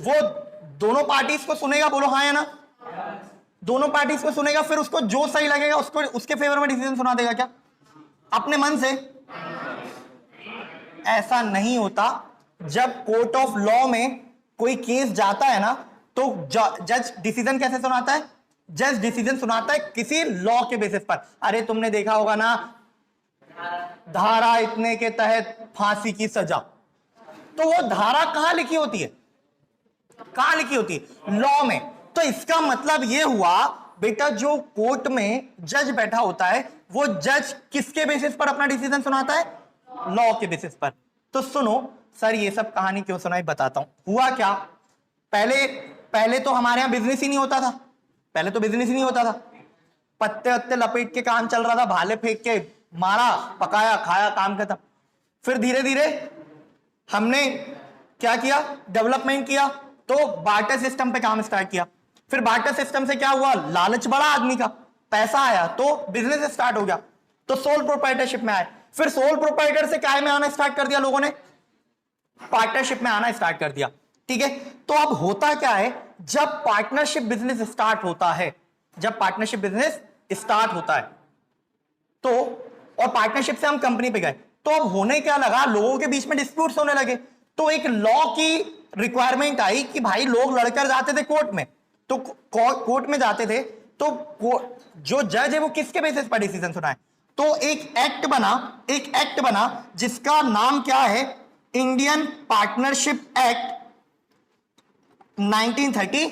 वो दोनों पार्टीज को सुनेगा, बोलो हाँ या ना? दोनों पार्टीज को सुनेगा, फिर उसको जो सही लगेगा उसको, उसके फेवर में डिसीजन सुना देगा क्या? अपने मन से? ऐसा नहीं होता। जब कोर्ट ऑफ लॉ में कोई केस जाता है ना, तो जज डिसीजन कैसे सुनाता है? जज डिसीजन सुनाता है किसी लॉ के बेसिस पर। अरे तुमने देखा होगा ना, धारा इतने के तहत फांसी की सजा, तो वो धारा कहां लिखी होती है? कहां लिखी होती है? लॉ में। तो इसका मतलब यह हुआ बेटा, जो कोर्ट में जज बैठा होता है वो जज किसके बेसिस पर अपना डिसीजन सुनाता है? लॉ के बेसिस पर। तो सुनो सर, ये सब कहानी क्यों सुनाई, बताता हूं। हुआ क्या, पहले तो हमारे यहां बिजनेस ही नहीं होता था। पहले तो बिजनेस ही नहीं होता था। पत्ते वत्ते लपेट के काम चल रहा था, भाले फेंक के मारा, पकाया, खाया, काम खत्म। फिर धीरे धीरे हमने क्या किया, डेवलपमेंट किया, तो बार्टर सिस्टम पे काम स्टार्ट किया। फिर बार्टर सिस्टम से क्या हुआ, लालच बढ़ा आदमी का, पैसा आया तो बिजनेस स्टार्ट हो गया, तो सोल प्रोप्राइटरशिप में आए। फिर सोल प्रोप्राइटर से क्या में आना स्टार्ट कर दिया लोगों ने, पार्टनरशिप में आना स्टार्ट कर दिया। ठीक है, तो अब होता क्या है, जब पार्टनरशिप बिजनेस स्टार्ट होता है, जब पार्टनरशिप बिजनेस स्टार्ट होता है तो, और पार्टनरशिप से हम कंपनी पे गए, तो अब होने क्या लगा, लोगों के बीच में डिस्प्यूट्स होने लगे। तो एक लॉ की रिक्वायरमेंट आई कि भाई लोग लड़कर जाते थे कोर्ट में, तो कोर्ट में जाते थे, तो जो जज है वो किसके बेसिस पर डिसीजन सुनाए। तो एक एक्ट बना जिसका नाम क्या है, इंडियन पार्टनरशिप एक्ट 1932।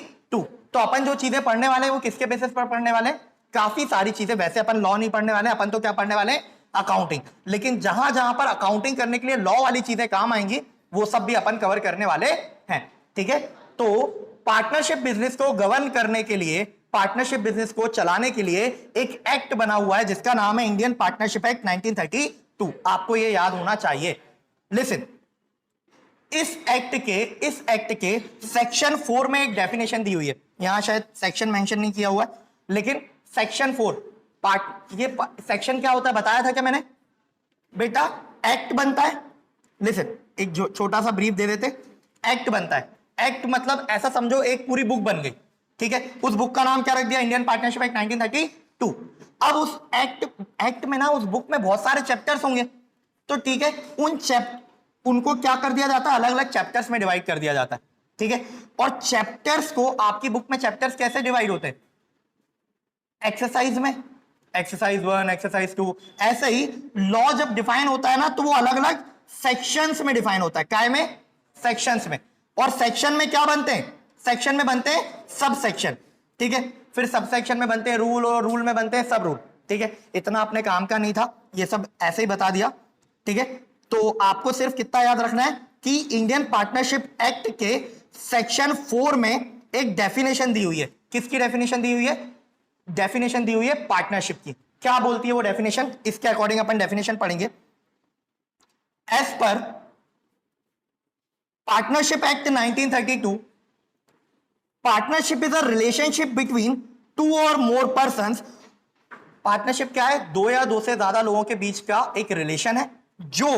तो अपन जो चीजें पढ़ने वाले वो किसके बेसिस पर पढ़ने वाले, काफी सारी चीजें। वैसे अपन लॉ नहीं पढ़ने वाले, अपन तो क्या पढ़ने वाले, अकाउंटिंग। लेकिन जहां जहां पर अकाउंटिंग करने के लिए लॉ वाली चीजें काम आएंगी, वो सब भी अपन कवर करने वाले हैं। ठीक है, तो पार्टनरशिप बिजनेस को गवर्न करने के लिए, पार्टनरशिप बिजनेस को चलाने के लिए एक एक्ट बना हुआ है जिसका नाम है इंडियन पार्टनरशिप एक्ट 1932। आपको ये याद होना चाहिए। लिसन, इस एक्ट के सेक्शन 4 में एक डेफिनेशन दी हुई है। यहां शायद सेक्शन मेंशन नहीं किया हुआ है, लेकिन सेक्शन 4 ये सेक्शन क्या होता है बताया था क्या मैंने बेटा? एक्ट बनता है, लिसन एक छोटा सा ब्रीफ दे देते। एक्ट बनता है, एक्ट मतलब ऐसा समझो एक पूरी बुक बन गई। ठीक है, उस बुक का नाम क्या रख दिया, इंडियन पार्टनरशिप एक्ट 1932। अब उस एक्ट में ना, उस बुक में बहुत सारे चैप्टर्स होंगे, तो ठीक है, उनको क्या कर दिया जाता है, अलग अलग चैप्टर्स में डिवाइड कर दिया जाता है। ठीक है, और चैप्टर्स को, आपकी बुक में चैप्टर्स कैसे डिवाइड होते हैं, एक्सरसाइज में, एक्सरसाइज 1, एक्सरसाइज 2, ऐसे ही लॉ जब डिफाइन होता है ना, तो वो अलग अलग सेक्शंस में डिफाइन होता है। काय में, सेक्शंस में। और सेक्शन में क्या बनते हैं, सेक्शन में बनते हैं सब सेक्शन। ठीक है, फिर सब सेक्शन में बनते हैं रूल, और रूल में बनते हैं सब रूल। ठीक है, इतना अपने काम का नहीं था, ये सब ऐसे ही बता दिया। ठीक है, तो आपको सिर्फ कितना याद रखना है कि इंडियन पार्टनरशिप एक्ट के सेक्शन 4 में एक डेफिनेशन दी हुई है। किसकी डेफिनेशन दी हुई है, डेफिनेशन दी हुई है पार्टनरशिप की। क्या बोलती है वो डेफिनेशन, इसके अकॉर्डिंग अपन डेफिनेशन पढ़ेंगे। As per partnership act 1932, partnership is a relationship between two और मोर पर्संस। पार्टनरशिप क्या है, दो या दो से ज्यादा लोगों के बीच का एक रिलेशन है, जो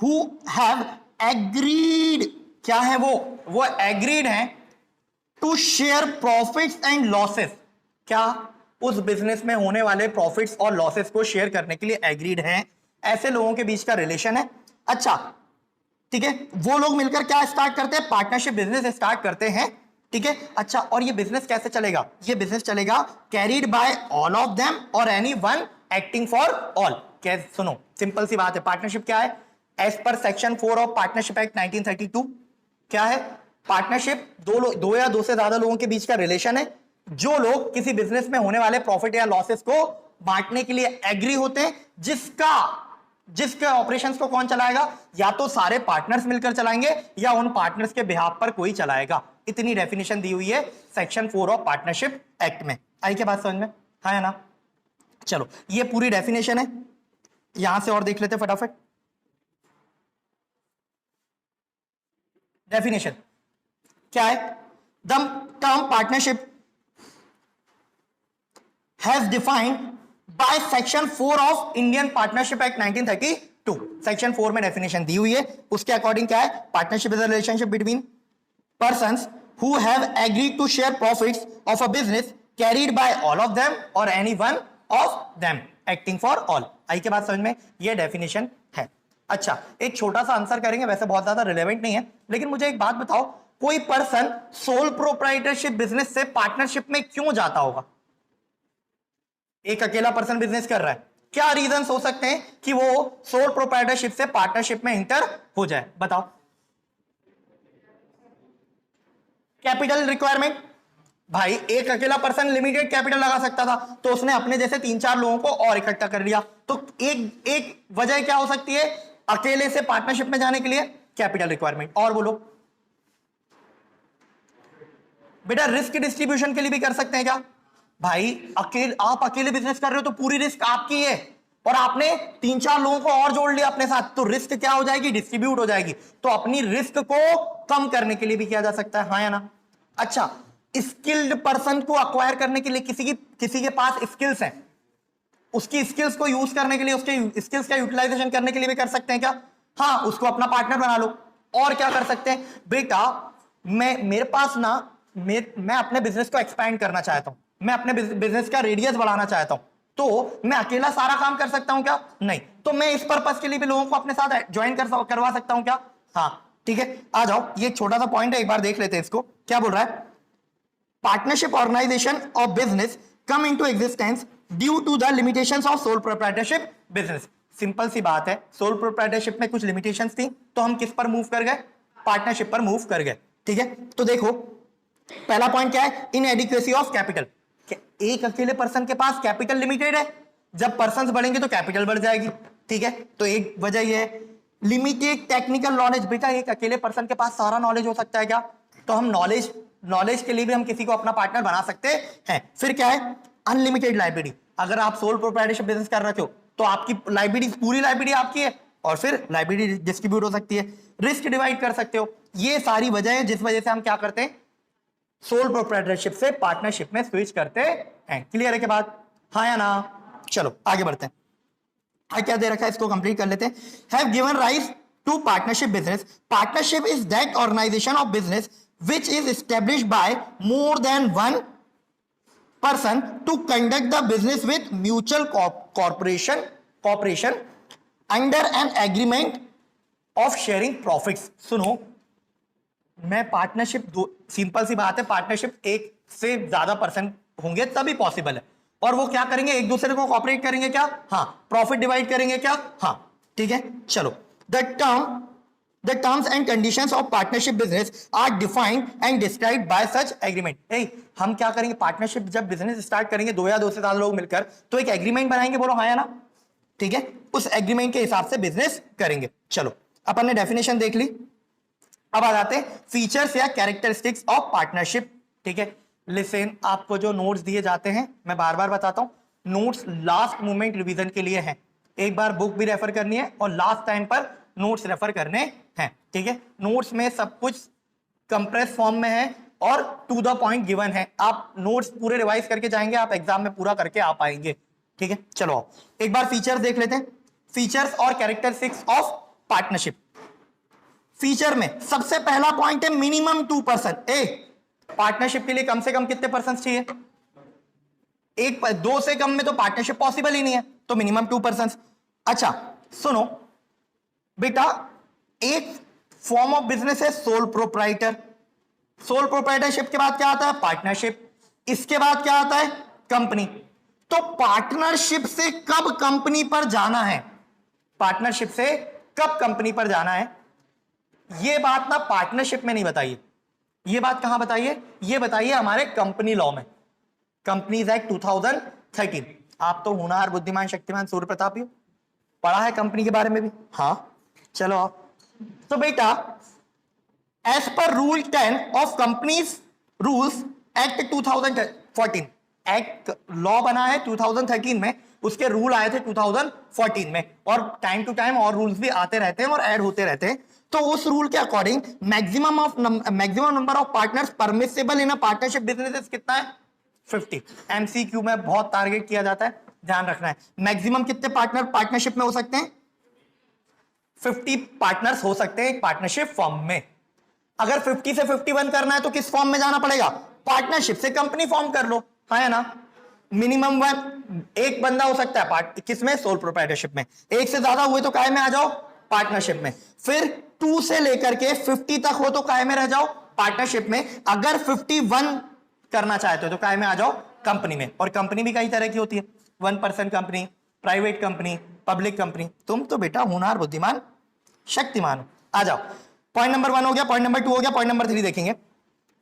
हु हैव एग्रीड, क्या है वो एग्रीड हैं to share profits and losses. क्या, उस बिजनेस में होने वाले प्रॉफिट्स और लॉसेस को शेयर करने के लिए एग्रीड हैं, ऐसे लोगों के बीच का रिलेशन है। अच्छा, ठीक है, वो लोग मिलकर क्या स्टार्ट करते हैं, पार्टनरशिप बिजनेस स्टार्ट करते हैं। ठीक है, अच्छा, और ये बिजनेस कैसे चलेगा, ये बिजनेस चलेगा carried by all of them और any one acting for all. कैसे, सुनो सिंपल सी बात है, पार्टनरशिप क्या है, as per section 4 of partnership act 1932 क्या है, पार्टनरशिप दो या दो से ज्यादा लोगों के बीच का रिलेशन है, जो लोग किसी बिजनेस में होने वाले प्रॉफिट या लॉसेस को बांटने के लिए एग्री होते हैं, जिसके ऑपरेशंस को कौन चलाएगा, या तो सारे पार्टनर्स मिलकर चलाएंगे या उन पार्टनर्स के बिहाफ पर कोई चलाएगा। इतनी डेफिनेशन दी हुई है सेक्शन 4 ऑफ पार्टनरशिप एक्ट में। आई क्या बात समझ में, है ना? चलो, ये पूरी डेफिनेशन है, यहां से और देख लेते फटाफट। डेफिनेशन क्या है, the term partnership has defined by section 4 of Indian partnership act 1932। Section 4 में डेफिनेशन दी हुई है, उसके अकॉर्डिंग क्या है, partnership is a relationship between persons who have agreed to share profits of a business carried by all of them or any one of them acting for all। आई के बात समझ में, ये डेफिनेशन है। अच्छा, एक छोटा सा आंसर करेंगे, वैसे बहुत ज्यादा रिलेवेंट नहीं है, लेकिन मुझे एक बात बताओ, कोई पर्सन सोल प्रोप्राइटरशिप बिजनेस से पार्टनरशिप में क्यों जाता होगा? एक अकेला पर्सन बिजनेस कर रहा है, क्या रीजंस हो सकते हैं कि वो सोल प्रोप्राइटरशिप से पार्टनरशिप में इंटर हो जाए, बताओ। कैपिटल रिक्वायरमेंट, भाई एक अकेला पर्सन लिमिटेड कैपिटल लगा सकता था, तो उसने अपने जैसे 3-4 लोगों को और इकट्ठा कर लिया। तो एक एक वजह क्या हो सकती है अकेले से पार्टनरशिप में जाने के लिए? Capital requirement. और बोलो बेटा, रिस्क डिस्ट्रीब्यूशन के लिए भी कर सकते हैं क्या? भाई आप अकेले बिजनेस कर रहे हो तो पूरी रिस्क आपकी है, और आपने 3-4 लोगों को और जोड़ लिया अपने साथ, तो रिस्क क्या हो जाएगी? डिस्ट्रीब्यूट हो जाएगी। तो अपनी रिस्क को कम करने के लिए भी किया जा सकता है, हाँ या ना? अच्छा, स्किल्ड पर्सन को अक्वायर करने के लिए किसी के पास स्किल्स हैं, उसकी स्किल्स को यूज करने के लिए, उसके स्किल्स का यूटिलाइजेशन करने के लिए भी कर सकते हैं क्या? हाँ, उसको अपना पार्टनर बना लो। और क्या कर सकते हैं बेटा, मेरे पास ना मैं अपने बिजनेस को एक्सपैंड करना चाहता हूं, मैं अपने बिजनेस का रेडियस बढ़ाना चाहता हूं, तो मैं अकेला सारा काम कर सकता हूं क्या? नहीं। तो मैं इस पर्पस के लिए भी लोगों को अपने साथ ज्वाइन करवा सकता हूं क्या? हाँ, ठीक है। आ जाओ, ये एक छोटा सा पॉइंट है, एक बार देख लेते हैं इसको। क्या बोल रहा है? Partnership organisation of business come into existence due to the limitations of sole proprietorship business. Simple सी बात है, सोल प्रोप्राइटरशिप में कुछ लिमिटेशंस थी, तो हम किस पर मूव कर गए? पार्टनरशिप पर मूव कर गए। ठीक है, तो देखो पहला पॉइंट क्या है? Inadequacy of capital. एक अकेले पर्सन के पास कैपिटल लिमिटेड है, जब पर्सन्स बढ़ेंगे तो कैपिटल बढ़ जाएगी। ठीक है, तो एक वजह यह है। Limited technical knowledge. बेटा, एक अकेले पर्सन के पास सारा नॉलेज हो सकता है क्या? तो हम नॉलेज के लिए भी हम किसी को अपना पार्टनर बना सकते हैं। फिर क्या है? Unlimited library. अगर आप सोल प्रोप्राइटरशिप बिजनेस कर रहे हो तो आपकी लाइब्रेरी, पूरी लाइब्रेरी आपकी है, और फिर लाइब्रेरी डिस्ट्रीब्यूट हो सकती है। रिस्क डिवाइड कर सकते हो। ये सारी वजह है जिस वजह से हम क्या करते हैं? सोल प्रोप्राइटरशिप से पार्टनरशिप में स्विच करते हैं। क्लियर है के बाद? हाँ या ना? चलो आगे बढ़ते हैं। क्या दे रखा है, इसको कंप्लीट कर लेते हैं। Have given rise to partnership business. Partnership is that organisation of business which is established by more than one person to conduct the business with mutual cooperation under an agreement of sharing profits। सुनो, मैं partnership, simple सी बात है, partnership एक से ज्यादा person होंगे तभी पॉसिबल है, और वो क्या करेंगे? एक दूसरे को कॉपरेट करेंगे क्या? हाँ। प्रॉफिट डिवाइड करेंगे क्या? हाँ। ठीक है, चलो। The terms and conditions of partnership business are defined and described by such agreement। हम क्या करेंगे? पार्टनरशिप जब बिजनेस स्टार्ट करेंगे, 2 या 2 से ज्यादा लोग मिलकर, तो एक एग्रीमेंट बनाएंगे। बोलो हाँ या ना? ठीक है, उस एग्रीमेंट के हिसाब से बिजनेस करेंगे। चलो, अपन ने डेफिनेशन देख ली, अब आ जाते हैं फीचर्स या कैरेक्टरिस्टिक्स ऑफ पार्टनरशिप। ठीक है, लिसन, आपको जो नोट्स दिए जाते हैं, मैं बार बार बताता हूं, नोट्स लास्ट मोमेंट रिवीजन के लिए है। एक बार बुक भी रेफर करनी है और लास्ट टाइम पर नोट्स रेफर करने हैं। ठीक है, नोट्स में सब कुछ कंप्रेस फॉर्म में है और टू द पॉइंट गिवन है। आप नोट्स पूरे रिवाइज करके जाएंगे, आप एग्जाम में पूरा करके आ पाएंगे। ठीक है, चलो एक बार फीचर्स देख लेते हैं। फीचर्स और कैरेक्टरिस्टिक्स ऑफ पार्टनरशिप। फीचर में सबसे पहला पॉइंट है मिनिमम 2 पर्सन। पार्टनरशिप के लिए कम से कम कितने पर्सन चाहिए? 2 से कम में तो पार्टनरशिप पॉसिबल ही नहीं है, तो मिनिमम 2 पर्सन। अच्छा सुनो बेटा, एक फॉर्म ऑफ बिजनेस है सोल प्रोप्राइटर। सोल प्रोप्राइटरशिप के बाद क्या आता है? पार्टनरशिप। इसके बाद क्या आता है? कंपनी। तो पार्टनरशिप से कब कंपनी पर जाना है? पार्टनरशिप से कब कंपनी पर जाना है, यह बात ना पार्टनरशिप में नहीं बताइए। यह बात कहां बताइए? यह बताइए हमारे कंपनी लॉ में, कंपनीज एक्ट 2013। आप तो होनहार, बुद्धिमान, शक्तिमान, सूर्य प्रताप हो, पढ़ा है कंपनी के बारे में भी? हाँ, चलो आप। तो बेटा, as per rule 10 of companies rules act 2014, act law बना है 2013 में, उसके रूल आए थे 2014 में, और टाइम टू टाइम और रूल्स भी आते रहते हैं और ऐड होते रहते हैं। तो उस रूल के according maximum number of partners permissible in a partnership business कितना है? 50। एमसीक्यू में बहुत टारगेट किया जाता है, ध्यान रखना है। मैक्सिमम कितने पार्टनर पार्टनरशिप में हो सकते हैं? 50 पार्टनर्स हो सकते हैं एक पार्टनरशिप फॉर्म में। अगर 50 से 51 करना है तो किस फॉर्म में जाना पड़ेगा? पार्टनरशिप से कंपनी फॉर्म कर लो, है ना? मिनिमम 1 एक बंदा हो सकता है किसमें? सोल प्रोप्राइटरशिप में। एक से ज्यादा हुए तो काय में आ जाओ? पार्टनरशिप में। फिर 2 से लेकर के 50 तक हो तो काय में रह जाओ? पार्टनरशिप में। अगर 51 करना चाहते हो तो काय में आ जाओ? कंपनी में। और कंपनी भी कई तरह की होती है, 1 person company, private company, public company. तुम तो बेटा होनहार, बुद्धिमान, शक्तिमान। आ जाओ, पॉइंट नंबर 1 हो गया, पॉइंट नंबर 2 हो गया, पॉइंट नंबर 3 देखेंगे।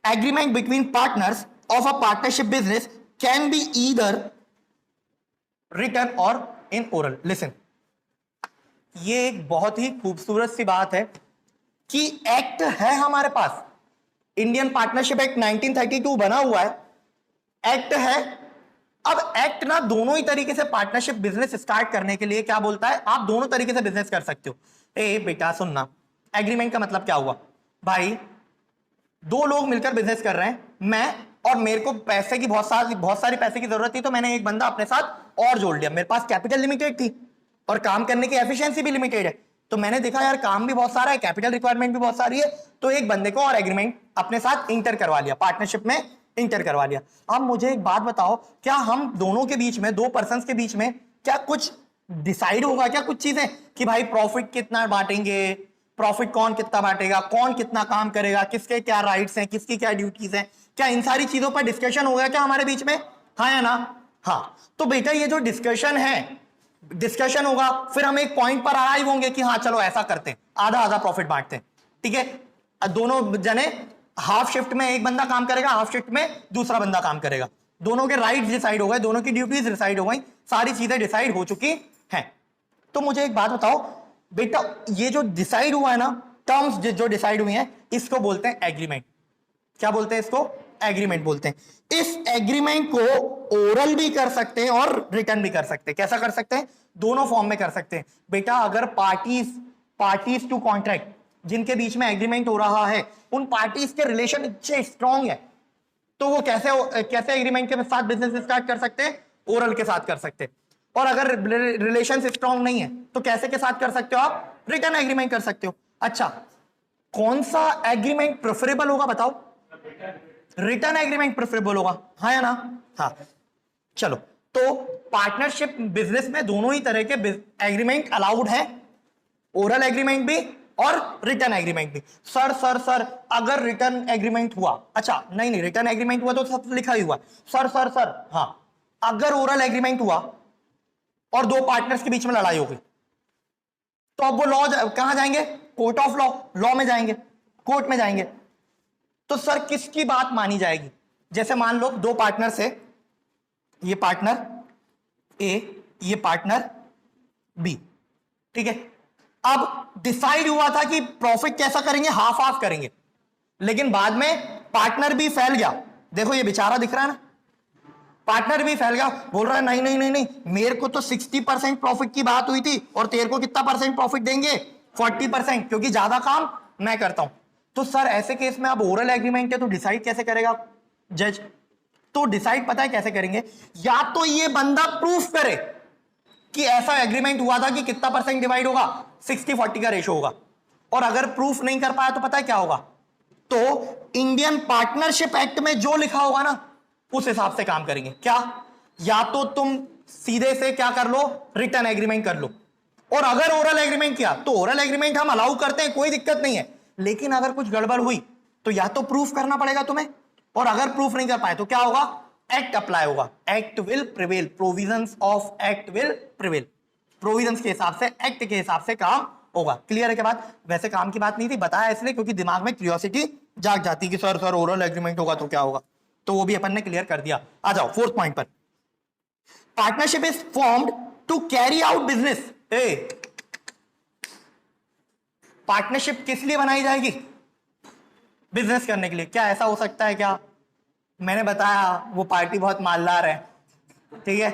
Agreement between partners of a partnership business can be either written or in oral. Listen, ये एक बहुत ही खूबसूरत सी बात है कि एक्ट है हमारे पास, इंडियन पार्टनरशिप एक्ट 1932 बना हुआ है, एक्ट है। अब एक्ट ना दोनों ही तरीके से पार्टनरशिप बिजनेस स्टार्ट करने के लिए क्या बोलता है, आप दोनों तरीके से बिजनेस कर सकते हो। ए बेटा सुनना, एग्रीमेंट का मतलब क्या हुआ भाई, दो लोग मिलकर बिजनेस कर रहे हैं, मैं और मेरे को पैसे की बहुत सारी पैसे की जरूरत थी, तो मैंने एक बंदा अपने साथ और जोड़ लिया, मेरे पास कैपिटल लिमिटेड थी और काम करने की एफिशिएंसी भी लिमिटेड है, तो मैंने देखा यार काम भी बहुत सारा है, कैपिटल रिक्वायरमेंट भी बहुत सारी है, तो एक बंदे को और एग्रीमेंट अपने साथ इंटर करवा लिया, पार्टनरशिप में इंटर करवा लिया। अब मुझे एक बात बताओ, क्या हम दोनों के बीच में, दो पर्संस के बीच में क्या कुछ डिसाइड होगा क्या, कुछ चीजें कि भाई प्रॉफिट कितना बांटेंगे, प्रॉफिट कौन कितना बांटेगा, कौन कितना काम करेगा, किसके क्या राइट्स हैं, किसकी क्या ड्यूटीज हैं, क्या इन सारी चीजों पर डिस्कशन होगा क्या हमारे बीच में, हाँ या ना? हाँ। तो बेटा ये जो डिस्कशन है, डिस्कशन होगा, फिर हम एक पॉइंट पर अराइव होंगे कि हाँ चलो ऐसा करते हैं, आधा आधा प्रॉफिट बांटते हैं, ठीक है। दोनों जने हाफ शिफ्ट में एक बंदा काम करेगा, हाफ शिफ्ट में दूसरा बंदा काम करेगा, दोनों के राइट्स डिसाइड हो गए, दोनों की ड्यूटीज डिसाइड हो गई, सारी चीजें डिसाइड हो चुकी हैं। तो मुझे एक बात बताओ बेटा, ये जो डिसाइड हुआ है ना, टर्म्स जो डिसाइड हुई हैं, इसको बोलते हैं एग्रीमेंट। क्या बोलते हैं इसको? एग्रीमेंट बोलते हैं। इस एग्रीमेंट को ओरल भी कर सकते हैं और रिटर्न भी कर सकते हैं। कैसा कर सकते हैं? दोनों फॉर्म में कर सकते हैं बेटा। अगर पार्टीज टू कॉन्ट्रैक्ट जिनके बीच में एग्रीमेंट हो रहा है, उन पार्टीज के रिलेशन इतने स्ट्रांग है, तो वो कैसे एग्रीमेंट के साथ बिजनेस स्टार्ट कर सकते हैं? ओरल के साथ कर सकते हैं। और अगर रिलेशन स्ट्रांग नहीं है तो कैसे के साथ कर सकते हो आप? रिटर्न एग्रीमेंट कर सकते हो। अच्छा, कौन सा एग्रीमेंट प्रेफरेबल होगा बताओ? रिटर्न एग्रीमेंट प्रेफरेबल होगा, हाँ या ना? हाँ। चलो, तो पार्टनरशिप बिजनेस में दोनों ही तरह के एग्रीमेंट अलाउड है, ओरल एग्रीमेंट भी और रिटर्न एग्रीमेंट भी। सर अगर रिटर्न एग्रीमेंट हुआ, अच्छा नहीं रिटर्न एग्रीमेंट हुआ तो सब लिखा ही हुआ। सर हाँ, अगर ओरल एग्रीमेंट हुआ और दो पार्टनर्स के बीच में लड़ाई हो गई, तो अब वो लॉ कहां जाएंगे? कोर्ट ऑफ लॉ में जाएंगे, कोर्ट में जाएंगे। तो सर किसकी बात मानी जाएगी? जैसे मान लो दो पार्टनर से, ये पार्टनर ए, ये पार्टनर बी, ठीक है। अब डिसाइड हुआ था कि प्रॉफिट कैसा करेंगे, हाफ हाफ करेंगे, लेकिन बाद में पार्टनर भी फैल गया। देखो ये बेचारा दिख रहा है ना, पार्टनर भी फैल गया, बोल रहा है नहीं, मेरे को तो 60% प्रॉफिट की बात हुई थी और तेरे को कितना परसेंट प्रॉफिट देंगे? 40%, क्योंकि ज्यादा काम मैं करता हूं। तो सर ऐसे केस में अब ओरल एग्रीमेंट है तो डिसाइड कैसे करेगा जज? तो डिसाइड पता है कैसे करेंगे? या तो ये बंदा प्रूफ करे कि ऐसा एग्रीमेंट हुआ था कि कितना परसेंट डिवाइड होगा, 60-40 का रेशो होगा। और अगर प्रूफ नहीं कर पाया तो पता है क्या होगा? तो इंडियन पार्टनरशिप एक्ट में जो लिखा होगा ना, उस हिसाब से काम करेंगे। क्या? या तो तुम सीधे से क्या कर लो, रिटर्न एग्रीमेंट कर लो, और अगर ओरल एग्रीमेंट किया तो ओरल एग्रीमेंट हम अलाउ करते हैं, कोई दिक्कत नहीं है, लेकिन अगर कुछ गड़बड़ हुई तो या तो प्रूफ करना पड़ेगा तुम्हें, और अगर प्रूफ नहीं कर पाए तो क्या होगा? एक्ट अप्लाई होगा, act will prevail, provisions of act will prevail, provisions के हिसाब से, एक्ट के हिसाब से काम होगा। क्लियर है? के बाद वैसे काम की बात नहीं थी, बताया इसलिए क्योंकि दिमाग में क्यूरियोसिटी जाग जाती कि सर ओरल एग्रीमेंट होगा तो क्या होगा, तो वो भी अपन ने क्लियर कर दिया। आ जाओ फोर्थ पॉइंट पर। Partnership is formed to carry out business. Partnership किस लिए बनाई जाएगी? बिजनेस करने के लिए। क्या ऐसा हो सकता है क्या? मैंने बताया वो पार्टी बहुत मालदार है, ठीक है,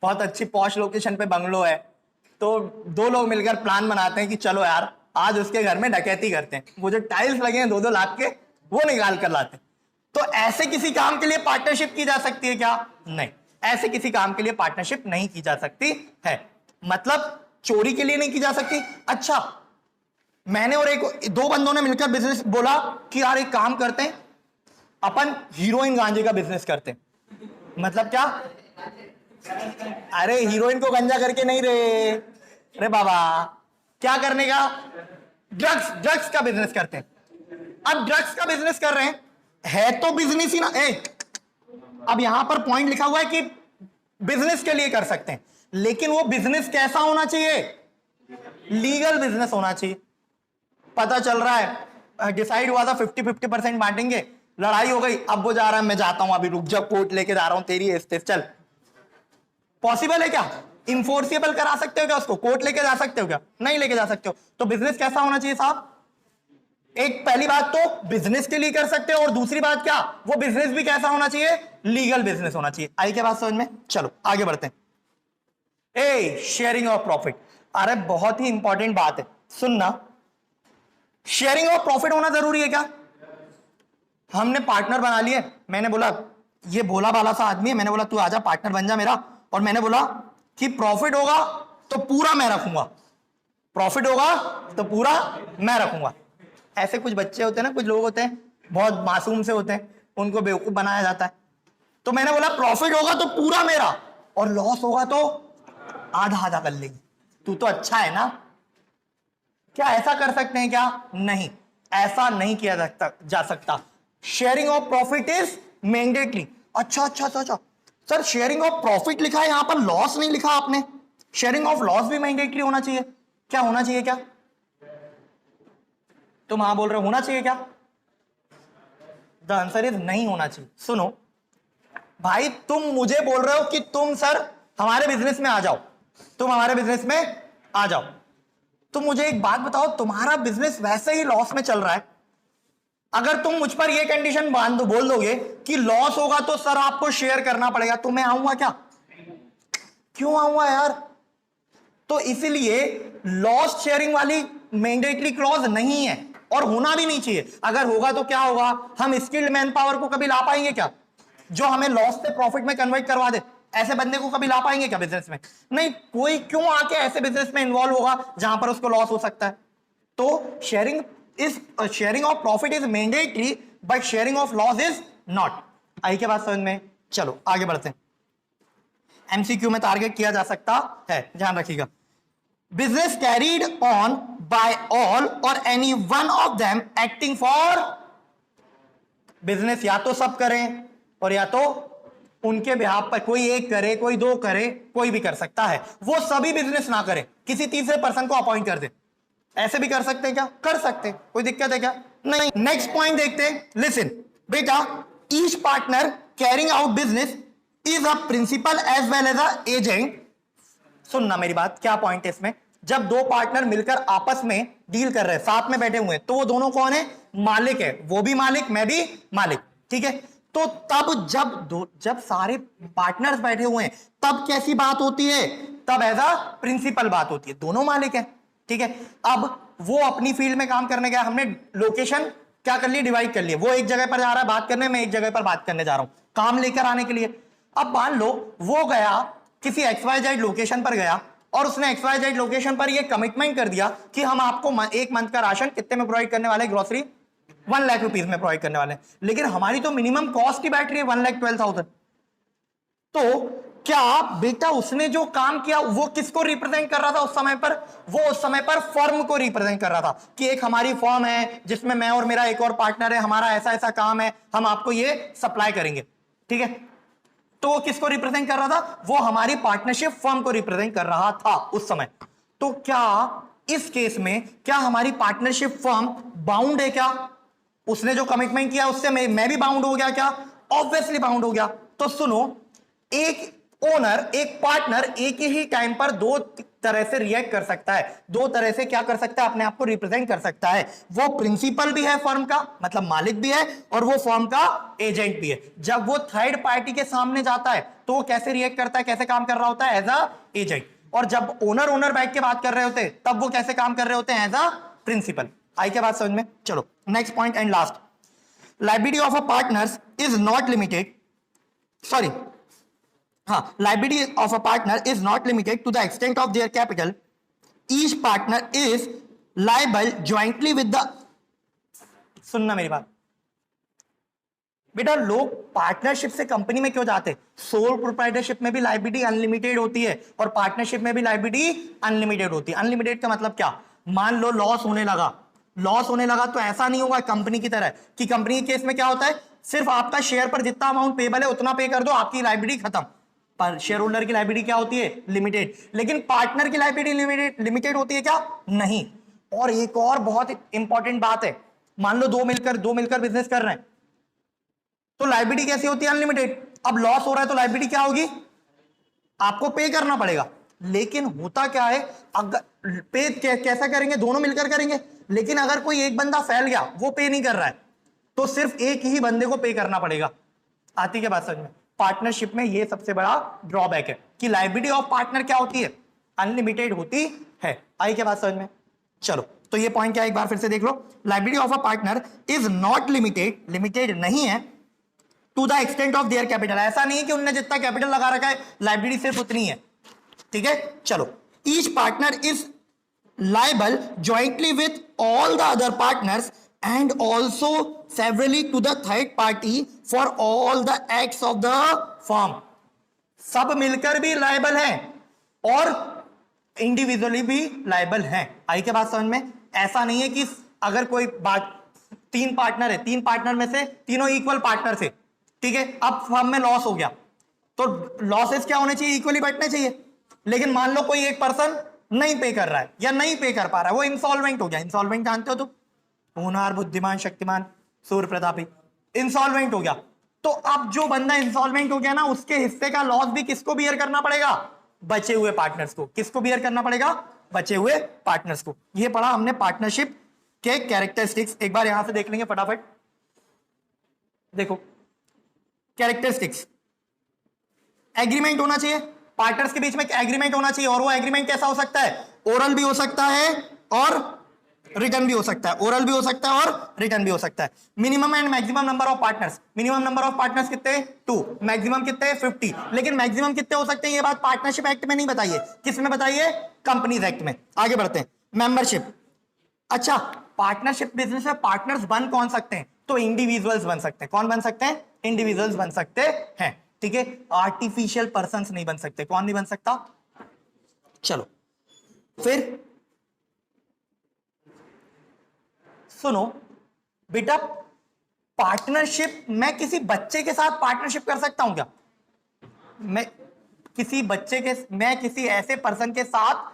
बहुत अच्छी पॉश लोकेशन पे बंगलो है, तो दो लोग मिलकर प्लान बनाते हैं कि चलो यार आज उसके घर में डकैती करते हैं, वो जो टाइल्स लगे हैं 2-2 लाख के, वो निकाल कर लाते हैं। तो ऐसे किसी काम के लिए पार्टनरशिप की जा सकती है क्या? नहीं, ऐसे किसी काम के लिए पार्टनरशिप नहीं की जा सकती है। मतलब चोरी के लिए नहीं की जा सकती। अच्छा, मैंने और दो बंदों ने मिलकर बिजनेस बोला कि यार एक काम करते हैं, अपन हीरोइन गांजे का बिजनेस करते हैं। मतलब क्या? अरे हीरोइन को गंजा करके नहीं रे, अरे बाबा क्या करने का? ड्रग्स का बिजनेस करते हैं। अब ड्रग्स का बिजनेस कर रहे हैं, है तो बिजनेस ही ना। अब यहां पर पॉइंट लिखा हुआ है कि बिजनेस के लिए कर सकते हैं, लेकिन वो बिजनेस कैसा होना चाहिए? लीगल बिजनेस होना चाहिए। पता चल रहा है डिसाइड हुआ था 50-50% बांटेंगे, लड़ाई हो गई, अब वो जा रहा है, मैं जाता हूं, अभी रुक जा, कोर्ट लेके जा रहा हूं तेरी एस्टेट, चल। पॉसिबल है क्या? इंफोर्सिबल करा सकते हो क्या उसको? कोर्ट लेके जा सकते हो क्या? नहीं लेके जा सकते हो। तो बिजनेस कैसा होना चाहिए साहब? एक पहली बात तो बिजनेस के लिए कर सकते हो, और दूसरी बात क्या, वो बिजनेस भी कैसा होना चाहिए? लीगल बिजनेस होना चाहिए। आई क्या बात समझ में? चलो आगे बढ़ते हैं। शेयरिंग ऑफ प्रॉफिट, अरे बहुत ही इंपॉर्टेंट बात है, सुनना। शेयरिंग ऑफ प्रॉफिट होना जरूरी है क्या? हमने पार्टनर बना लिए, मैंने बोला, ये भोला भाला सा आदमी है, मैंने बोला तू आजा पार्टनर बन जा मेरा, और मैंने बोला कि प्रॉफिट होगा तो पूरा मैं रखूंगा, प्रॉफिट होगा तो पूरा मैं रखूंगा। ऐसे कुछ बच्चे होते हैं ना, कुछ लोग होते हैं बहुत मासूम से होते हैं, उनको बेवकूफ बनाया जाता है। तो मैंने बोला प्रॉफिट होगा तो पूरा मेरा, और लॉस होगा तो आधा आधा कर लेंगे। तू तो अच्छा है ना। क्या ऐसा कर सकते हैं क्या? नहीं, ऐसा नहीं किया जा सकता। Sharing of profit is mandatory. अच्छा अच्छा अच्छा अच्छा सर, शेयरिंग ऑफ प्रॉफिट लिखा है, यहां पर लॉस नहीं लिखा आपने। शेयरिंग ऑफ लॉस भी मैंडेटरी होना चाहिए क्या? होना चाहिए क्या? तुम हाँ बोल रहे हो, होना चाहिए क्या? द आंसर इज नहीं होना चाहिए। सुनो भाई, तुम मुझे बोल रहे हो कि तुम सर हमारे बिजनेस में आ जाओ, तुम हमारे बिजनेस में आ जाओ, तो मुझे एक बात बताओ, तुम्हारा बिजनेस वैसे ही लॉस में चल रहा है, अगर तुम मुझ पर यह कंडीशन बांध दो, बोल दोगे कि लॉस होगा तो सर आपको शेयर करना पड़ेगा, तो मैं आऊंगा क्या? क्यों आऊंगा यार? तो इसीलिए लॉस शेयरिंग वाली मैंडेटरी क्लॉज नहीं है, और होना भी नहीं चाहिए। अगर होगा तो क्या होगा, हम स्किल्ड मैन पावर को कभी ला पाएंगे क्या, जो हमें लॉस से प्रॉफिट में कन्वर्ट करवा दे? ऐसे बंदे को कभी ला पाएंगे क्या बिजनेस में? नहीं, कोई क्यों आके ऐसे बिजनेस में इन्वॉल्व होगा जहां पर उसको लॉस हो सकता है? तो sharing of profit is mandatory, but sharing of loss is not. आई क्या बात समझ में? चलो आगे बढ़ते हैं। एमसीक्यू में टारगेट किया जा सकता है, ध्यान रखिएगा। Business carried on by all और any one of them acting for. Business या तो सब करें और या तो उनके बिहाफ पर, कोई एक करे, कोई दो करे, कोई भी कर सकता है। वो सभी बिजनेस ना करें, किसी तीसरे पर्सन को अपॉइंट कर दे। ऐसे भी कर सकते हैं क्या? कर सकते, कोई दिक्कत है क्या? नहीं। नेक्स्ट पॉइंट देखते हैं, लिसन बेटा, each partner carrying out business is a principal as well as a agent. सुनना मेरी बात, क्या पॉइंट है इसमें? जब दो पार्टनर मिलकर आपस में डील कर रहे हैं, साथ में बैठे हुए हैं, तो वो दोनों कौन है? मालिक है, वो भी मालिक, मैं भी मालिक, ठीक है। तो तब जब सारे पार्टनर्स बैठे हुए हैं, तब कैसी बात होती है? तब एज अ प्रिंसिपल बात होती है, दोनों मालिक है, ठीक है। अब वो अपनी फील्ड में काम करने गया, हमने लोकेशन क्या कर ली? डिवाइड कर लिए। वो एक जगह पर जा रहा है बात करने, मैं एक जगह पर बात करने जा रहा हूं काम लेकर आने के लिए। अब मान लो वो गया किसी XYZ लोकेशन पर गया, और उसने XYZ लोकेशन पर ये कमिटमेंट कर दिया कि हम आपको एक मंथ का राशन कितने में प्रोवाइड करने वाले? ग्रोसरी 1 लाख रुपीज में प्रोवाइड करने वाले, लेकिन हमारी तो मिनिमम कॉस्ट ही बैठ रही है 1,12,000। तो क्या बेटा उसने जो काम किया वो किसको रिप्रेजेंट कर रहा था उस समय पर? वो उस समय पर फर्म को रिप्रेजेंट कर रहा था कि एक हमारी फर्म है जिसमें मैं और मेरा एक और पार्टनर है, हमारा ऐसा ऐसा काम है, हम आपको ये सप्लाई करेंगे, ठीक है। तो वो किसको रिप्रेजेंट कर रहा था? वो हमारी पार्टनरशिप फर्म को रिप्रेजेंट कर रहा था उस समय। तो क्या इस केस में क्या हमारी पार्टनरशिप फर्म बाउंड है क्या? उसने जो कमिटमेंट किया उससे मैं भी बाउंड हो गया क्या? ऑब्वियसली बाउंड हो गया। तो सुनो, एक ओनर, एक पार्टनर एक ही टाइम पर दो तरह से रिएक्ट कर सकता है, दो तरह से क्या कर सकता है? अपने आप को रिप्रेजेंट कर सकता है। वो प्रिंसिपल भी है फर्म का, मतलब मालिक भी है, और वो फर्म का एजेंट भी है। जब वो थर्ड पार्टी के सामने जाता है तो वो कैसे रिएक्ट करता है, कैसे काम कर रहा होता है? As a agent. और जब ओनर बैठ के बात कर रहे होते हैं तब वो कैसे काम कर रहे होते हैं? As a principal. आई क्या बात समझ में? चलो next point and last. Liability of a partners is not limited, sorry, liability of a partner is not limited to the extent of their capital. Each partner is liable jointly with the। सुनना मेरी बात बेटा, लोग partnership से company में क्यों जाते? Sole proprietorship में भी लायबिलिटी अनलिमिटेड होती है और पार्टनरशिप में भी लायबिलिटी अनलिमिटेड होती है। अनलिमिटेड का मतलब क्या? मान लो लॉस होने लगा तो ऐसा नहीं होगा कंपनी की तरह कि कंपनी के केस में क्या होता है, सिर्फ आपका शेयर पर जितना अमाउंट पेबल है उतना पे कर दो, आपकी लायबिलिटी खत्म। पर शेयर होल्डर की लायबिलिटी क्या होती है? लिमिटेड। लेकिन पार्टनर की लायबिलिटी लिमिटेड होती है क्या? नहीं। और एक और बहुत इंपॉर्टेंट बात है, मान लो दो मिलकर बिजनेस कर रहे हैं, तो लायबिलिटी कैसी होती है? अनलिमिटेड। अब लॉस हो रहा है तो लायबिलिटी क्या होगी? आपको पे करना पड़ेगा। लेकिन होता क्या है, अगर पे कैसा करेंगे? दोनों मिलकर करेंगे। लेकिन अगर कोई एक बंदा फैल गया, वो पे नहीं कर रहा है, तो सिर्फ एक ही बंदे को पे करना पड़ेगा। आती क्या बात समझ में? पार्टनरशिप में ये सबसे बड़ा ड्रॉबैक है कि लायबिलिटी ऑफ पार्टनर क्या होती है? अनलिमिटेड होती है। आई क्या बात समझ में? चलो, तो ये पॉइंट क्या, एक बार फिर से देख लो। Liability of a partner is not limited, limited नहीं है to the extent of their capital. ऐसा नहीं है कि उन्होंने जितना कैपिटल लगा रखा है लायबिलिटी सिर्फ उतनी है। ठीक है, चलो। Each partner is liable jointly with all the other partners and also severally to the third party for all the acts of the firm. सब मिलकर भी लायबल है और इंडिविजुअली भी लायबल है। आई के बात समझ में? ऐसा नहीं है कि अगर कोई बात, तीन पार्टनर है, तीन पार्टनर में से तीनों इक्वल पार्टनर थे, ठीक है, अब फर्म में लॉस हो गया तो लॉसेस क्या होने चाहिए? इक्वली बंटने चाहिए। लेकिन मान लो कोई एक पर्सन नहीं पे कर रहा है या नहीं पे कर पा रहा है, वो इंसॉल्वेंट हो गया। इंसॉल्वेंट जानते हो तुम? होनहार, बुद्धिमान, शक्तिमान, सूर्य प्रतापी। इंसॉल्वेंट हो गया तो अब जो बंदा इंसॉल्वेंट हो गया ना, उसके हिस्से का लॉस भी किसको बियर करना पड़ेगा? बचे हुए पार्टनर्स को। किसको बियर करना पड़ेगा? बचे हुए पार्टनर्स को। ये पढ़ा हमने पार्टनरशिप के कैरेक्टरिस्टिक्स। एक बार यहां से देख लेंगे फटाफट। देखो कैरेक्टरिस्टिक्स, एग्रीमेंट होना चाहिए, पार्टनर्स के बीच में एग्रीमेंट होना चाहिए। और वो एग्रीमेंट कैसा हो सकता है? ओरल भी हो सकता है और रिटर्न भी हो सकता है। ओरल भी हो सकता है और रिटर्न भी हो सकता है। Minimum and maximum number of partners. Minimum number of partners कितने? 2। मैक्सिमम कितने? 50। लेकिन मैक्सिमम कितने हो सकते हैं ये बात पार्टनरशिप एक्ट में नहीं बताइए। किस में बताइए? कंपनीज एक्ट में। आगे बढ़ते हैं। मेंबरशिप। अच्छा, पार्टनरशिप बिजनेस में पार्टनर्स बन कौन सकते हैं? तो इंडिविजुअल्स बन सकते हैं। कौन बन सकते हैं? इंडिविजुअल्स बन सकते हैं। ठीक है, आर्टिफिशियल पर्संस नहीं बन सकते। कौन नहीं बन सकता? चलो फिर सुनो बेटा, पार्टनरशिप, मैं किसी बच्चे के साथ पार्टनरशिप कर सकता हूं क्या? मैं किसी ऐसे पर्सन के साथ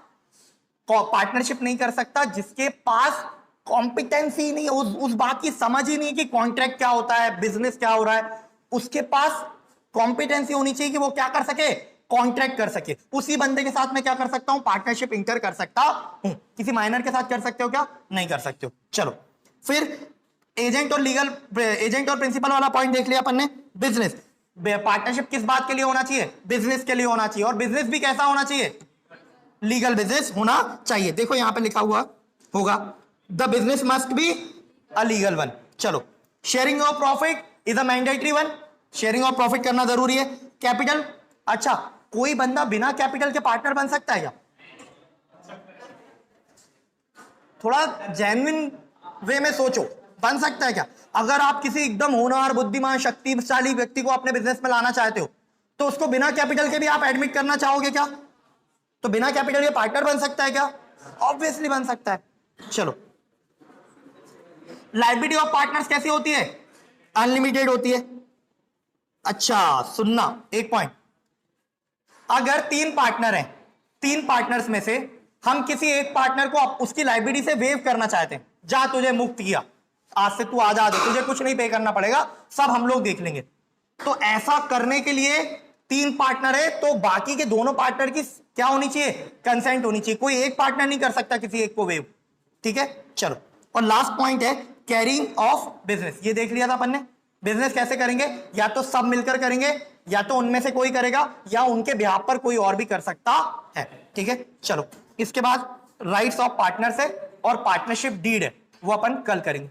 पार्टनरशिप नहीं कर सकता जिसके पास कॉम्पिटेंसी नहीं, उस बात की समझ ही नहीं कि कॉन्ट्रैक्ट क्या होता है, बिजनेस क्या हो रहा है। उसके पास कॉम्पिटेंसी होनी चाहिए कि वो क्या कर सके? कॉन्ट्रैक्ट कर सके। उसी बंदे के साथ मैं क्या कर सकता हूं? पार्टनरशिप इंटर कर सकता हूं। किसी माइनर के साथ कर सकते हो क्या? नहीं कर सकते हो। चलो फिर एजेंट और प्रिंसिपल वाला पॉइंट देख लिया अपन ने। बिजनेस पार्टनरशिप किस बात के लिए होना चाहिए? बिजनेस के लिए होना चाहिए। और बिजनेस भी कैसा होना चाहिए? लीगल बिजनेस होना चाहिए। देखो यहां पे लिखा हुआ होगा, the business must be a legal one. चलो, sharing of profit is a mandatory one. Sharing of profit करना जरूरी है। कैपिटल, अच्छा कोई बंदा बिना कैपिटल के पार्टनर बन सकता है क्या? थोड़ा जेन्युइन वे में सोचो, बन सकता है क्या? अगर आप किसी एकदम होनहार, बुद्धिमान, शक्तिशाली व्यक्ति को अपने बिजनेस में लाना चाहते हो तो उसको बिना कैपिटल के भी आप एडमिट करना चाहोगे क्या? तो बिना कैपिटल के पार्टनर बन सकता है क्या? ऑब्वियसली बन सकता है। चलो, लायबिलिटी ऑफ पार्टनर्स कैसी होती है? अनलिमिटेड होती है। अच्छा सुनना, एक पॉइंट, अगर 3 पार्टनर हैं, 3 पार्टनर्स में से हम किसी एक पार्टनर को उसकी लायबिलिटी से वेव करना चाहते हैं, जा तुझे मुक्त किया, आज से तू आजाद है, तुझे कुछ नहीं पे करना पड़ेगा, सब हम लोग देख लेंगे। तो ऐसा करने के लिए 3 पार्टनर है तो बाकी के दोनों पार्टनर की क्या होनी चाहिए? कंसेंट होनी चाहिए। कोई एक पार्टनर नहीं कर सकता किसी एक को वेव। ठीक है, चलो। और लास्ट पॉइंट है कैरिंग ऑफ बिजनेस। ये देख लिया था अपन ने। बिजनेस कैसे करेंगे? या तो सब मिलकर करेंगे, या तो उनमें से कोई करेगा, या उनके बिहाफ पर कोई और भी कर सकता है। ठीक है, चलो। इसके बाद राइट्स ऑफ पार्टनर्स है और पार्टनरशिप डीड है, वो अपन कल करेंगे।